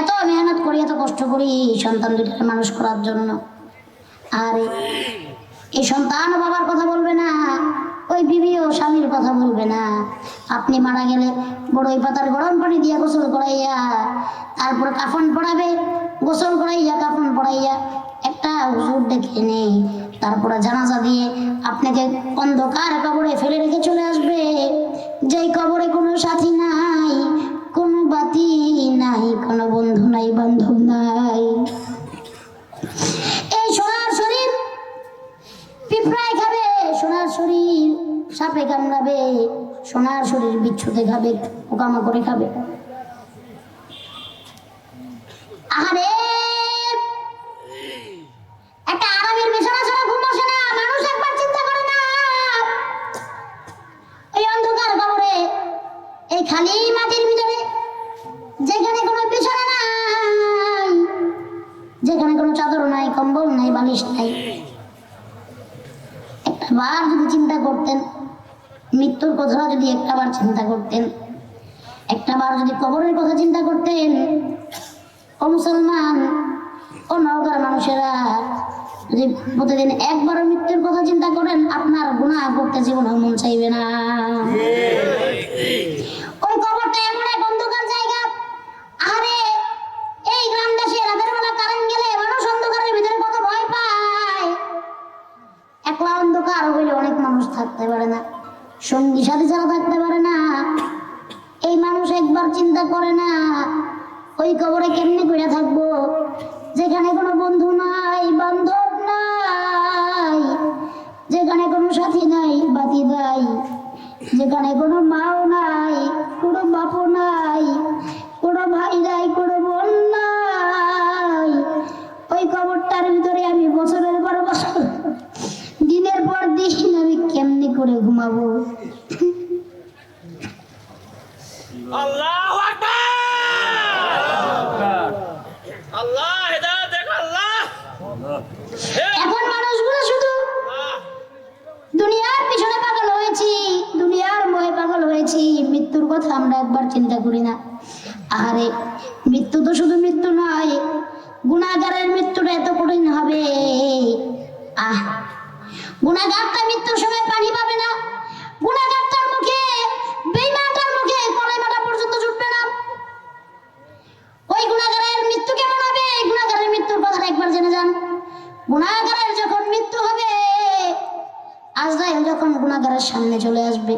এত মেহনত করি, এত কষ্ট করি সন্তান দুইটাকে মানুষ করার জন্য। আর এই সন্তান বাবার কথা বলবে না, ওই বিবিও স্বামীর কথা বলবে না। আপনি মারা গেলে বড়ই পাতার গরম পানি দিয়ে গোসল করাইয়া, তারপর কাফন পড়াবে, গোসল করাইয়া কাফন পড়াইয়া একটা হুজুর ডেকে নেই, তারপরে জানাজা দিয়ে আপনাকে অন্ধকার কবরে ফেলে রেখে চলে আসবে। যেই কবরে কোনো সাথী নাই, কোনো বাতি নাই, কোনো বন্ধু নাই, বান্ধব নাই। এই সোনার শরীর পিঁপড়ায় খাবে, সোনার শরীর সাপে কামড়াবে, সোনার শরীর বিচ্ছুতে খাবে, পোকামাকড়ে খাবে। আরে একটা আরামের বিছানা ছাড়া ঘুম আসে না। মানুষ একবার চিন্তা করে না, এই অন্ধকার কবরে, এই খালি মাটির ভিতরে, যেখানে কোনো বিছানা নাই, যেখানে কোনো চাদর নাই, কম্বল নাই, বালিশ নাই, একটাবার যদি চিন্তা করতেন মৃত্যুর কথা, যদি একটাবার চিন্তা করতেন, একটাবার যদি কবরের কথা চিন্তা করতেন, ও মুসলমান, ও নওগাঁর মানুষেরা, যদি প্রতিদিন একবারও মৃত্যুর কথা চিন্তা করেন, আপনার গুনাহ করতে জীবনে মন চাইবে না। ওই কবরটা এমন এক অন্ধকার জায়গা। আরে এই গ্রামবাসী রাতের বেলা কারেন্ট গেলে মানুষ অন্ধকারের ভিতরে কত ভয় পায়। একলা অন্ধকার হইলে অনেক মানুষ থাকতে পারে না, সঙ্গী সাথী ছাড়া থাকতে পারে না। এই মানুষ একবার চিন্তা করে না ওই কবরে কেমনে করে থাকবো, যেখানে কোনো বন্ধু নাই, বান্ধব নাই, যেখানে কোনো সাথী নাই, বাতি নাই, যেখানে কোনো মাও নাই, কোনো বাপও নাই, কোনো ভাই নাই, কোনো বোন নাই। ওই কবরটার ভিতরে আমি বছরের পর বছর, দিনের পর দিন আমি কেমনি করে ঘুমাবো। আল্লাহু আকবার, আল্লাহ হেদায়েত দেখ, আল্লাহ। এখন মানুষগুলো শুধু দুনিয়ার পিছনে পাগল হয়েছি, দুনিয়ার মোহে পাগল হয়েছি, মৃত্যুর কথা আমরা একবার চিন্তা করি না। আরে মৃত্যু তো শুধু মৃত্যু নয়, গুনাহগারের মৃত্যুটা এত কঠিন হবে। গুনাহগারটা মৃত্যুর সময় পানি পাবে না, গুনাহগারটার মুখে, বেঈমানটার মুখে কলেমাটা পর্যন্ত জুটবে না। ওই গুনাহগারের মৃত্যু কেমন হবে? গুনাহগারের মৃত্যুর কথা একবার জেনে যান। গুনাহগারের যখন মৃত্যু হবে, আজরাইল যখন গুনাহগারের সামনে চলে আসবে,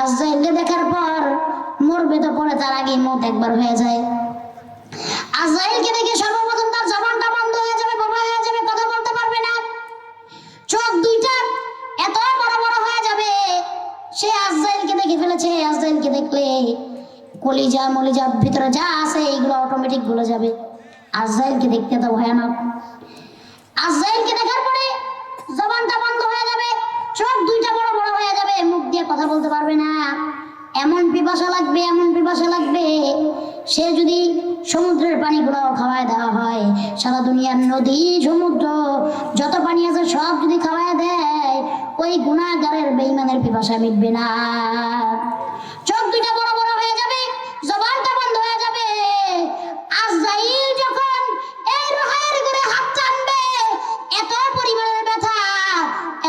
আজরাইলকে দেখার পর মরবে তো পরে, তার আগে মত একবার হয়ে যায়। আজরাইলকে দেখে সর্বপ্রথম তার জবানটা বন্ধ হয়ে যাবে, বোবা হয়ে যাবে, কথা বলতে পারবে না, চোখ দুইটা এত বড় বড় হয়ে যাবে। সে আজরাইলকে দেখে ফেলেছে, আজরাইলকে দেখলে কলিজা মলিজা ভিতরে যা আছে এইগুলো অটোমেটিক গলে যাবে। আজরাইলকে দেখতে তো ভয়ানক। আজরাইলকে দেখার পরে জবানটা বন্ধ হয়ে যাবে, চোখ দুইটা বড় বড় হয়ে যাবে, মুখ দিয়ে কথা বলতে পারবে না। এমন পিপাসা লাগবে, এমন পিপাসা লাগবে, সে যদি সমুদ্রের পানিগুলো খাওয়ায় দেওয়া হয়, সারা দুনিয়ার নদী সমুদ্র যত পানি আছে সব যদি খাওয়ায় দেয়, ওই গুনাহগারের বেঈমানের পিপাসা মিটবে না। চোখ দুইটা বড় বড় হয়ে যাবে, জবানটা বন্ধ হয়ে যাবে। আজরাইল যখন এই রুহের ঘরে হাত টানবে, এত পরিমাণের ব্যথা,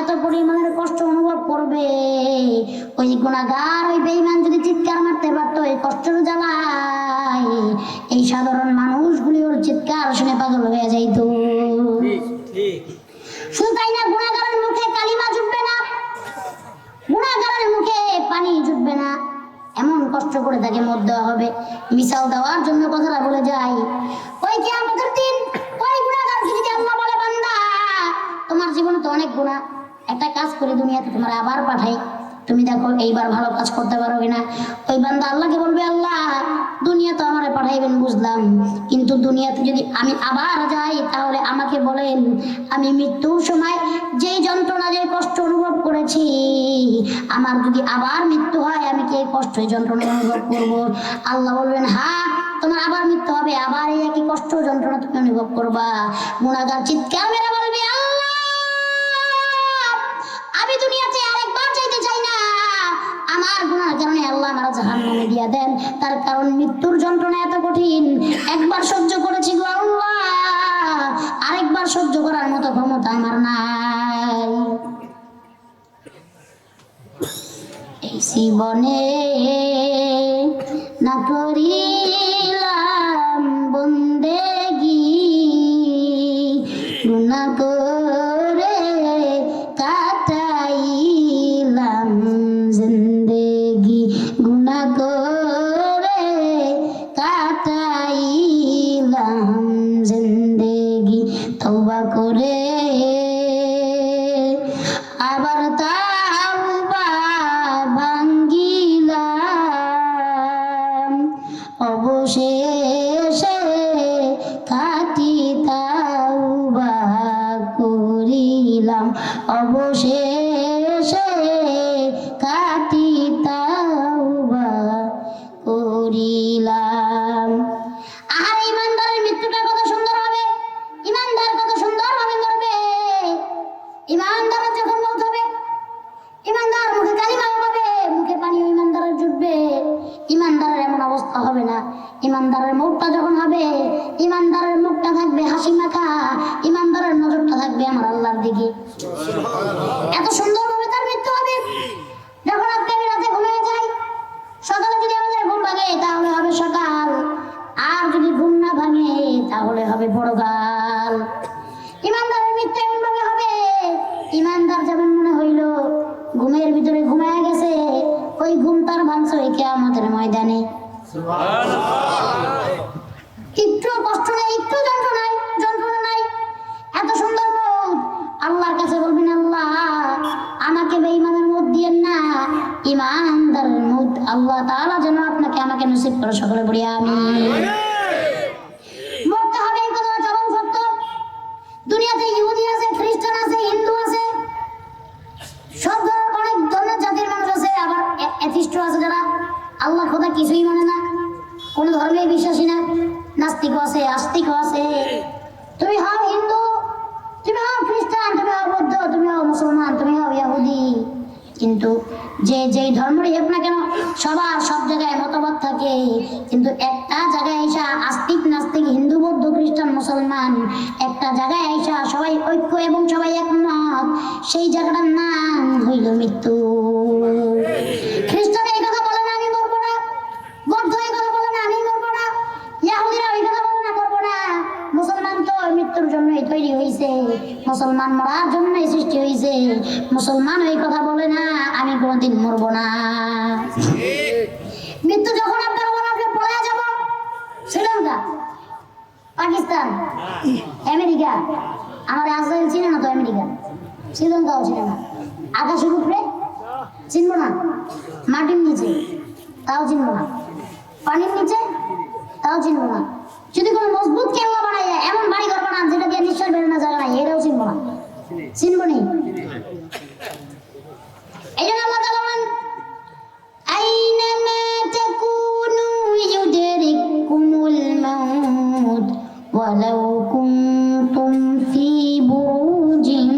এত পরিমাণের কষ্ট অনুভব করবে। ওই গুনাহগার, ওই বেঈমান যদি চিৎকার মারতে পারতো, এই কষ্টের জ্বালায় এই সাধারণ মানুষগুলি ওর চিৎকার শুনে পাগল হয়ে যাইতো। শুধু তাই না, গুনাহগারের মুখে কালিমা জুটবে না, গুনাহগারের মুখে পানি জুটবে না, এমন কষ্ট করে তাকে মত দেওয়া হবে। মিসাল দেওয়ার জন্য কথাটা বলে যাই, ওই কিয়ামতের দিন ওই গুনাহগারকে যদি আল্লাহ বলে, বান্দা তোমার জীবনে তো অনেক গুনাহ, একটা কাজ করে দুনিয়াতে তোমার আবার পাঠাই, তুমি দেখো এইবার ভালো কাজ করতে পারো কিনা। ওই বান্দা আল্লাহকে বলবে, আল্লাহ দুনিয়া তো আমারে পাঠাইবেন বুঝলাম, কিন্তু দুনিয়াতে যদি আমি আবার যাই তাহলে আমাকে বলেন আমি মৃত্যুর সময় যেই যন্ত্রণা, যে কষ্ট অনুভব করেছি, আমার যদি আবার মৃত্যু হয় আমি কি এই কষ্ট, এই যন্ত্রণা অনুভব করব? আল্লাহ বলবেন, হ্যাঁ তোমার আবার মৃত্যু হবে, আবার এই একই কষ্ট যন্ত্রণা তুমি অনুভব করবা। গুনাহগার চিৎকার মেরে বলবে, আল্লাহ আমি দুনিয়াতে আরেকবার যাইতে চাই না, আমার গুনার কারণে আল্লাহ আমার জাহান্নামে দিয়া দেন, তার কারণ মৃত্যুর যন্ত্রণা এত কঠিন, একবার সহ্য করেছি গো আল্লাহ, আরেকবার সহ্য করার মতো ক্ষমতা আমার নাই। দিলাম জিন্দেগি তওবা করে, আবার তাওবা ভাঙ্গিলাম, অবশেষে খাঁটি তাওবা করিলাম, অবশেষে খাঁটি তাওবা করিলাম। আর ইমানদারের মৃত্যুটা কত সুন্দর হবে, ইমানদার কত সুন্দর ভাবে মরবে। ইমানদারের যখন মৌত হবে, ইমানদার মুখে কালিমা হবে, মুখে পানি ইমানদারের জুটবে। ইমানদারের এমন অবস্থা হবে না, ইমানদারের মুখটা যখন হবে, ইমানদারের মুখটা থাকবে হাসি মাখা, ইমানদারের নজরটা থাকবে আমার আল্লাহর দিকে। এত সুন্দর ভাবে তার মৃত্যু হবে। যখন আপনি আমি রাতে ঘুমিয়ে যাই, সকালে যদি আমাদের ঘুম ভাঙে তাহলে হবে সকাল, আর যদি ঘুম না ভাঙে তাহলে হবে পরকাল। ইমানদারের মৃত্যু এমন ভাবে হবে, ইমানদার যেমন মনে হইল ঘুমের ভিতরে ঘুমায় গেছে, ওই ঘুম তার ভাঙছে ওই কিয়ামতের ময়দানে। একটু কষ্ট নাই, একটু যন্ত্রণা নাই, এত সুন্দর মত। আল্লাহর কাছে বলবেন, আল্লাহ আমাকে বেঈমানের মত দিয়েন না, ইমানদারের মত আল্লাহ তাআলা যেন আপনাকে আমাকে নসিব করে। সকলে বলি আমিন। মরতে হবে, এই কথাটা চরম সত্য। দুনিয়াতে ইহুদি আছে, খ্রিস্টান আছে, হিন্দু আছে, সব ধরনের অনেক ধরনের জাতির মানুষ আছে, আবার এথিস্ট আছে যারা আল্লাহ খোদা কিছুই মানে না, কোন ধর্মে বিশ্বাসী না, নাস্তিকও আছে, আস্তিকও আছে। তুমি হও হিন্দু, তুমি হও খ্রিস্টান, তুমি হও বৌদ্ধ, তুমি হও মুসলমান, তুমি হও ইহুদি, কিন্তু যে যেই ধর্মেরই হোক না কেন সবার সব জায়গায় মতবাদ থাকে, কিন্তু একটা জায়গায় এসা আস্তিক নাস্তিক হিন্দু বৌদ্ধ খ্রিস্টান মুসলমান একটা জায়গায় এসা সবাই ঐক্য এবং সবাই একমত, সেই জায়গাটার নাম হইল মৃত্যু। খ্রিস্টান এই কথা বলে না আমি মরবো না, বৌদ্ধ এই কথা বলে না আমি মরবো না, ইহুদিরা এই কথা বলে না মরবো না। মুসলমান তো মৃত্যুর জন্যই তৈরি হয়েছে, মুসলমান মরার জন্যই সৃষ্টি হয়েছে। মুসলমান এই কথা বলে না আমি কোনদিন মরবো না। মৃত্যু যখন আপনার বলা আপনি পড়ে যাব, শ্রীলঙ্কা, পাকিস্তান, আমেরিকা, আমার আজরাইল চিনে না তো, আমেরিকা শ্রীলঙ্কাও চিনে না, আকাশের উপরে চিনবো না, মাটির নিচে তাও চিনবো না, পানির নিচে তাও চিনবো না, যদি কোনো মজবুত কেল্লা বানায় এমন বাড়ি ঘর বানান যেটা দিয়ে নিশ্চয় বেরো না জায়গা নাই, এটাও চিনবো না, চিনবো নি। এই জন্য আল্লাহ তাআলা বলেন, আইনামা তাকুনু ইউদরিকুমুল মাউত ওয়ালাউ কুনতুম ফি বুরুজিন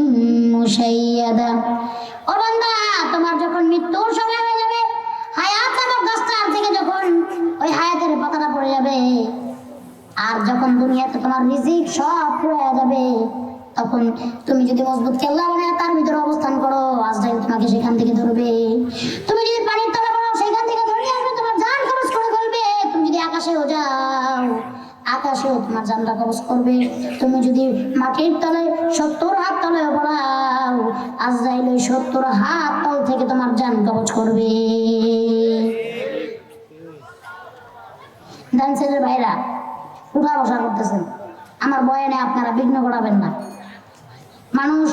মুশাইয়াদা। ও বান্দা, তোমার যখন মৃত্যুর সময় হয়ে যাবে, হায়াত নামক গাছটার থেকে যখন ওই হায়াতের পাতাটা পড়ে যাবে, আর যখন দুনিয়াতে তোমার রিজিক সব ফুরায়া যাবে, তখন তুমি যদি মজবুত কেল্লা বানায় তার ভিতরে অবস্থান করো, আজরাইল তোমাকে সেখান থেকে ধরবে। তুমি যদি পানির তলে বানাও সেখান থেকে ধরে আসবে, তোমার জান কবজ করে ফেলবে। তুমি যদি আকাশেও যাও, আকাশেও তোমার জানটা কবজ করবে। তুমি যদি মাটির তলে 70 হাত তলে পড়াও, আজরাইল ওই 70 হাত তল থেকে তোমার জান কবজ করবে। ডান্সের ভাইরা উঠা বসা করতেছেন, আমার বয়ানে আপনারা বিঘ্ন ঘটাবেন না। মানুষ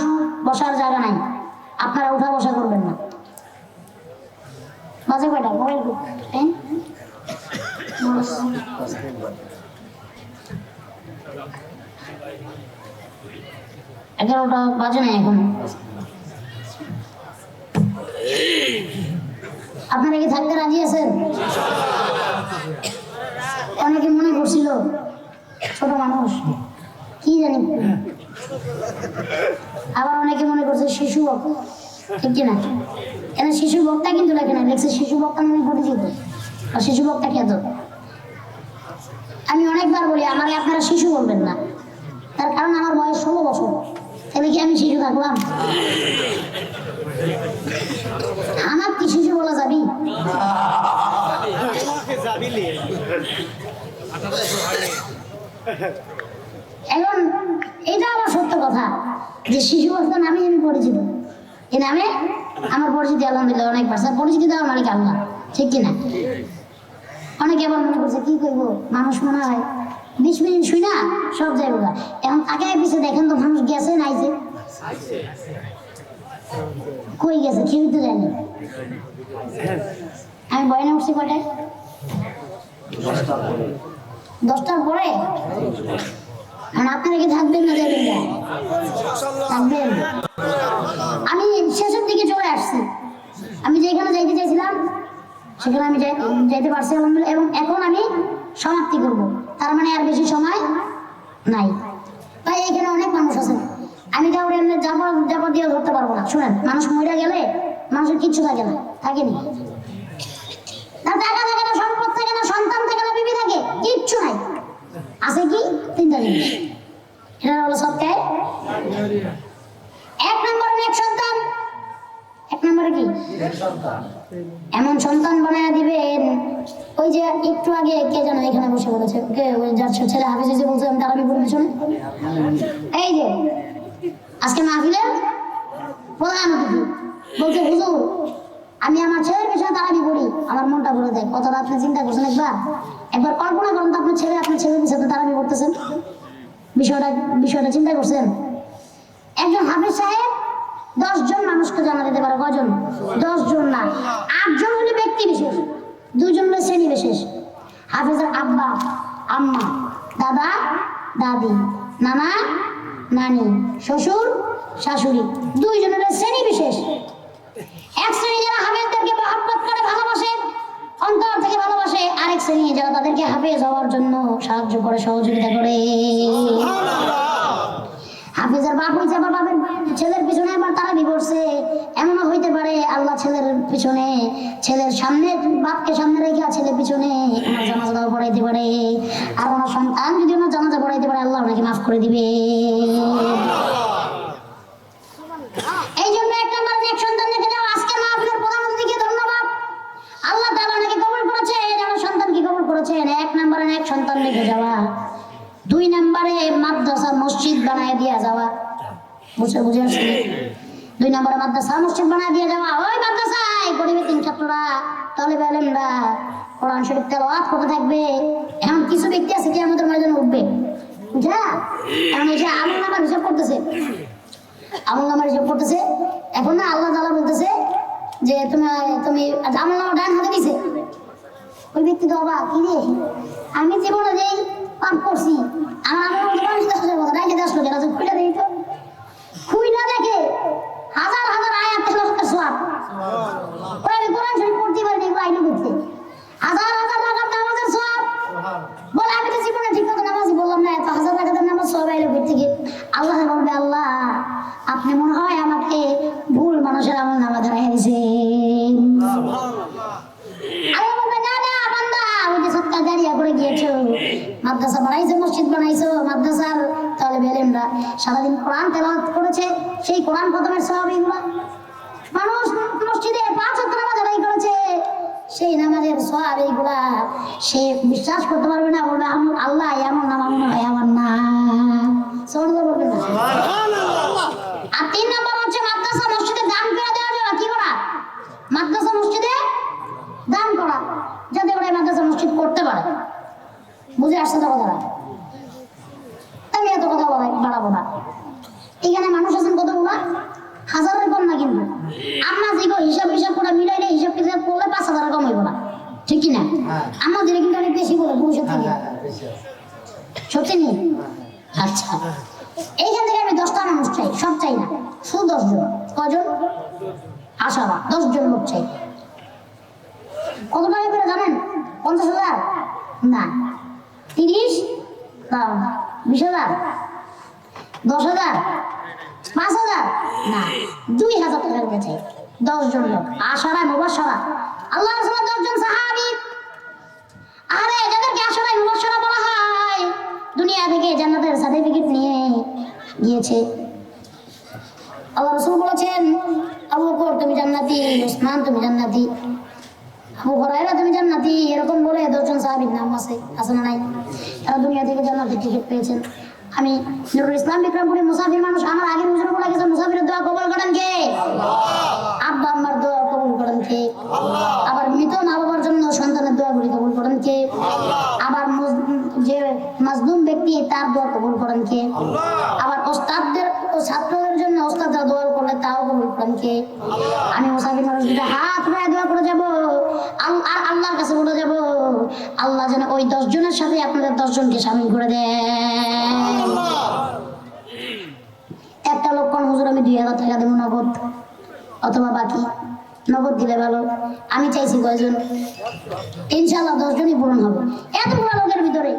বসার জায়গা নাই, আপনারা উঠা বসা করবেন না। বাজে কয়টা মোবাইল 11টা বাজে না এখন। আপনারা কি থাকতে রাজি আছেন? অনেকে মনে করছিল ছোট মানুষ কি জানি, আবার অনেকে মনে করছে শিশু বক্তা, ঠিক কিনা? এখানে শিশু বক্তা কিন্তু লেখে না, লেখছে শিশু বক্তা নামে পরিচিত, আর শিশু বক্তা খ্যাত। আমি অনেকবার বলি আমাকে আপনারা শিশু বলবেন না, তার কারণ আমার বয়স 16 বছর, তাহলে কি আমি শিশু থাকলাম? আমার কি শিশু বলা যাবি? এখন এটা আমার সত্য কথা যে শিশু বক্তা নামে আমি পরিচিত, এই নামে আমার পরিচিতি আলহামদুলিল্লাহ অনেক বাড়ছে। পরিচিতি দেওয়ার মালিক আল্লাহ, ঠিক কিনা? অনেকে আবার মনে করছে কি করবো, মানুষ মনে হয় 20 মিনিট শুই না সব যাইব গা। এখন তাকে পিছিয়ে দেখেন তো মানুষ গেছে নাইছে কই গেছে কেউ তো জানি। আমি বয়না উঠছি কয়টায়? 10টার পরে। আর আপনারা কি থাকবেন না যাবেন না? থাকবেন। আমি শেষের দিকে চলে আসছি। আমি যেখানে যাইতে চাইছিলাম সেখানে আমি যাইতে পারছি আলহামদুলিল্লাহ। এবং এখন আমি সমাপ্তি করব, তার মানে আর বেশি সময় নাই। তাই এখানে অনেক মানুষ আছে, আমি কাউরে এমনি জাপা দিয়ে ধরতে পারবো না। শুনেন, মানুষ মরে গেলে মানুষের কিচ্ছু থাকে না, থাকেনি, না টাকা থাকে না, সম্পদ থাকে না, সন্তান থাকে না, বিবি থাকে, কিচ্ছু নাই। আছে কি? 3টা জিনিস। এটা হলো সবটাই। 1 নম্বর নেক সন্তান। 1 নম্বরে কি? এমন সন্তান বানায় দিবেন। ওই যে একটু আগে কে যেন এখানে বসে বলেছে, ওই যার ছেলে হাফেজ এসে বলছে আমি তারাবি পড়ি পিছনে, এই যে আজকে মাহফিলের প্রধান অতিথি বলছে হুজুর আমি আমার ছেলের পিছনে তারাবি পড়ি। আমার মনটা বলে দেয়, কথাটা আপনি চিন্তা করছেন একবার কল্পনা করুন তো, আপনার ছেলের পিছনে তারাবি পড়তেছেন, বিষয়টা চিন্তা করছেন? একজন হাফেজ সাহেব 10 জন মানুষকে জানা দিতে পারে। কজন? 10 জন না, 8 জন হলে ব্যক্তি বিশেষ, 2 জন হলে শ্রেণী বিশেষ। হাফেজের আব্বা আম্মা, দাদা দাদি, নানা নানি, শ্বশুর শাশুড়ি, 2 জন হলে শ্রেণী বিশেষ। এক শ্রেণী যারা হাফেজদেরকে মহব্বত করে ভালোবাসে, অন্তর থেকে ভালোবাসে, আরেক শ্রেণী যারা তাদেরকে হাফেজ হওয়ার জন্য সাহায্য করে, সহযোগিতা করে। হাফেজের বাপ হয়েছে, আবার বাপের ছেলের পিছনে আবার তারাবি পড়ছে। এমনও হইতে পারে আল্লাহ ছেলের পিছনে, ছেলের সামনে, বাপকে সামনে রেখে ছেলের পিছনে ওনার জানাজাও পড়াইতে পারে। আর ওনার সন্তান যদি ওনার জানাজা পড়াইতে পারে, আল্লাহ ওনাকে মাফ করে দিবে। এই জন্য 1 নম্বর নেক সন্তান দেখে যাও। আজকে মাহফিলের প্রধান অতিথিকে ধন্যবাদ, আল্লাহ তাআলা ওনাকে কবুল করেছে, আমার সন্তানকে কবুল করেছেন। 1 নম্বরে নেক সন্তান দেখে যাওয়া। 2 নম্বরে মাদ্রাসা মসজিদ বানায় দিয়া যাওয়া। বুঝে আসছে? 2 নম্বরে মাদ্রাসা মসজিদ বানায় দিয়ে যাওয়া। ওই মাদ্রাসায় গরিব এতিম ছাত্ররা, তালেবে আলেমরা কোরআন শরীফ তেলাওয়াত করতে থাকবে। এখন কিছু ব্যক্তি আছে কি আমাদের ময়দানে উঠবে, বুঝা? এখন এসে আমল নামার হিসাব করতেছে, এখন না আল্লাহ তাআলা বলতেছে যে তুমি আমল নামা ডান হাতে দিছে। ওই ব্যক্তি তো অবাক, কি রে আমি জীবনে যেই পাপ করছি আমার আমল নামা 50,000 কথা ডাইকে 10 লোকের আছে, খুইলা দেই তো, খুইলা দেখে হাজার হাজার আয়াত তেলাওয়াতের সওয়াব। ওই আমি কোরআন শরীফ পড়তে পারি না, এগুলো আইলো করতে হাজার হাজার রাকাত নামাজের সওয়াব। বলে আমি তো জীবনে ঠিক মতো নামাজি বললাম না, এত হাজার রাকাতের নামাজ সওয়াব আইলো করতে গিয়ে। আল্লাহ বলবে, আল্লাহ আপনি মনে হয় আমাকে ভুল মানুষের আমল নামা ধরাই দিয়েছেন। আল্লাহ বলবে, না না বান্দা, ওই যে সৎকার জারিয়া করে গিয়েছো, মাদ্রাসা বানাইছো, মসজিদ বানাইছো, মাদ্রাসার তালেবে আলেমরা সারাদিন কোরআন তেলাওয়াত করেছে, সেই কোরআন খতমের সওয়াব এগুলা। মানুষ মসজিদে 5 ওয়াক্ত নামাজ আদায় করেছে, সেই নামাজের সওয়াব এইগুলা। সে বিশ্বাস করতে পারবে না, বলবে আল্লাহ এমন নামা মনে হয় আমার না। সুবহানাল্লাহ বলবেন না? আর 3 নম্বর হচ্ছে মাদ্রাসা মসজিদে দান করে দেওয়া যাবে। কি করা? মাদ্রাসা মসজিদে দান করা, যাতে করে মাদ্রাসা মসজিদ করতে পারে। বুঝে আসছে তো কথাটা? আমি এত কথা বাড়াবো না। এখানে মানুষ আছেন কতগুলা, হাজারের কম না, কিন্তু আমরা যেগুলো হিসাব করে মিলাইলে হিসাব করলে 5,000 কম হইব না, ঠিক কিনা? আমাদের কিন্তু অনেক বেশি বলে ভবিষ্যৎ থেকে, সত্যি নেই। আচ্ছা, এইখান থেকে আমি 10টা মানুষ চাই, সব চাই না, শুধু 10 জন। কজন? আশারা 10 জন লোক চাই। কত টাকা করে জানেন? 50,000 না, 30 না, 20,000, 10,000, 5,000 না, 2,000 টাকা করে চাই। 10 জন লোক, আশারা মুবাশশারা। আল্লাহ রাসূলের 10 জন সাহাবী, আরে যাদেরকে আশারা মুবাশশারা বলা হয়, দুনিয়া থেকে জান্নাতের সার্টিফিকেট নিয়ে গিয়েছে। আল্লাহ রাসূল বলেছেন, আবু বকর তুমি জান্নাতি, উসমান তুমি জান্নাতি, আবু হুরায়রা তুমি জান্নাতি, এরকম বলে 10 জন সাহাবীর নাম আছে না নাই? তারা দুনিয়া থেকে জান্নাতের টিকিট পেয়েছেন। আমি নুরুল ইসলাম বিক্রমপুরি মুসাফির মানুষ, আমার আগের হুজুর বলে গেছে মুসাফিরের দোয়া কবুল করেন কে? আল্লাহ। আব্বা আম্মার দোয়া কবুল করেন কে? আল্লাহ। আবার মৃত মা বাবার জন্য সন্তানের দোয়াগুলি কবুল করেন কে? আল্লাহ। আবার যে মাজলুম তার দোয়া কবুল করেন কে? আবার ওস্তাদদের ও ছাত্রদের জন্য ওস্তাদরা দোয়া করলে তাও কবুল করেন কে? আমি মুসাফির মানুষ দুটো হাত উঠায় দোয়া করে যাব আর আল্লাহর কাছে বলে যাব, আল্লাহ যেন ওই 10 জনের সাথে আপনাদের 10 জনকে শামিল করে দেন। একটা লোক কোন হুজুর আমি 2000 টাকা দেবো নগদ অথবা বাকি, নগদ দিলে ভালো। আমি চাইছি কয়জন? ইনশাআল্লাহ 10 জনই পূরণ হবে। এতগুলো লোকের ভিতরে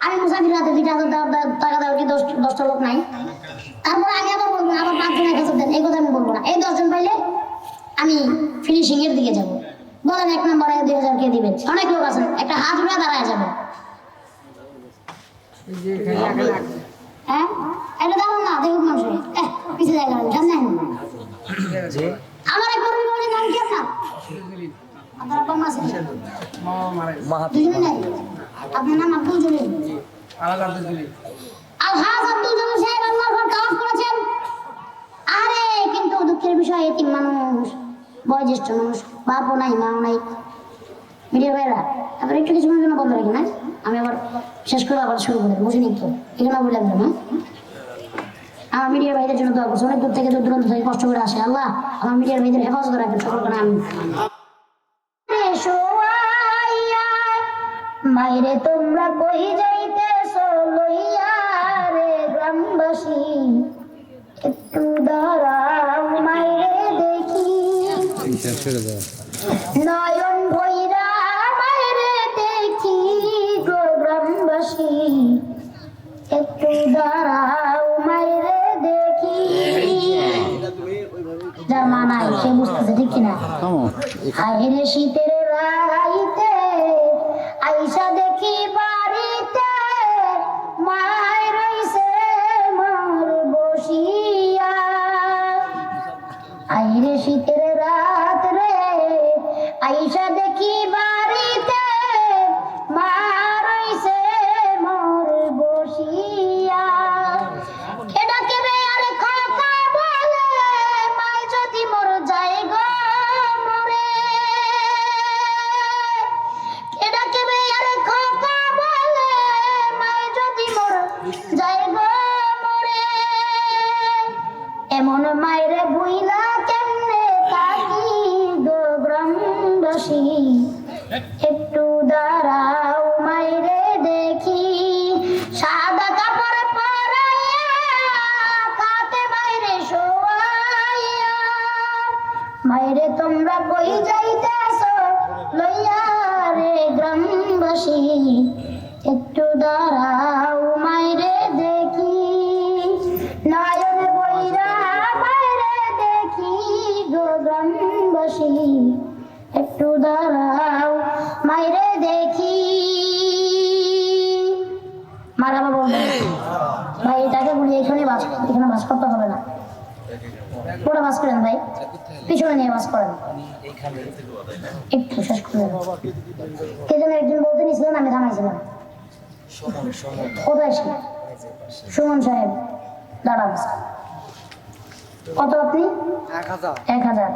আমি মুসাফির হাতে 2000 টাকা দেওয়ার কি 10টা লোক নাই? তারপরে আমি আবার বলবো আবার 5 জনের কাছে দেন, এই কথা আমি বলবো না। এই 10 জন পাইলে আমি ফিনিশিং এর দিকে যাব। বলেন 1 নম্বরে 2000 কে দিবেন? অনেক লোক আছেন, একটা হাত উঠে দাঁড়ায় যাবে। হ্যাঁ এটা দাঁড়ান না, দেখুন মানুষ পিছিয়ে যায় গেলেন সামনে আমার এক কর্মী বলে নাম কি আপনার? আপনার বাবা মা আছে? দুজনে নাই? আপনার নাম আব্দুল জলিল? আলহাজ আব্দুল জলিল সাহেব আল্লাহর ঘর কাওয়াফ করেছেন। আরে কিন্তু দুঃখের বিষয় এতিম মানুষ, বয়োজ্যেষ্ঠ মানুষ, বাপও নাই মাও নাই। মিডিয়া ভাইরা তারপরে একটু কিছুক্ষণের জন্য বন্ধ রাখি না, আমি আবার শেষ করে আবার শুরু করে বুঝিনি তো এখানে বলে লাগবে না। আমার মিডিয়ার ভাইদের জন্য দোয়া করছি, অনেক দূর থেকে দূর দূরান্ত থেকে কষ্ট করে আসে। আল্লাহ আমার মিডিয়ার ভাইদের হেফাজত রাখেন সকল করে আমি। মাইরে তোমরা কই যাইতেছো লইয়া রে গ্রামবাসী, একটু দাঁড়াও মাইরে দেখি, নয়ন ভৈরা মাইরে দেখি গো গ্রামবাসী, একটু দাঁড়াও মাইরে দেখি। যার মা নাই সে বুঝতেছে ঠিক কিনা? হায়রে শীতের রাইতে আইসা দেখি বাড়িতে মায় রইছে মার বসিয়া, আইরে শীতের রাত রে আইসা দেখি বাড়িতে মা রইছে মোর বসিয়া। কেডা কেবে আর কথা বলে মাই যদি মোর যায় গো মরে, কেডা কেবে আর কথা বলে মাই যদি মোর যায় গো মরে, এমন মায়েরে বুইলা কেমনে থাকি গো গ্রামবাসী, একটু দাঁড়াও মাইরে দেখি, সাদা কাপড় পরাইয়া কাতে বাইরে শোয়াইয়া, মাইরে তোমরা কই যাইতেছো লইয়া রে গ্রামবাসী, একটু দাঁড়াও মাইরে দেখি, নয়ন বইরা মাইরে দেখি গো গ্রামবাসী, একটু দাঁড়াও মাইরে দেখি। মারাবা বলবে ভাই এটাকে বলি এখানে বাস, এখানে বাস করতে হবে না, পুরো বাস করেন ভাই, পিছনে নিয়ে বাস করেন একটু শেষ করে। কে যেন একজন বলতে নিয়েছিলেন, আমি থামাইছিলাম। কোথায় সে? সুমন সাহেব দাঁড়ান। কত আপনি? 1000।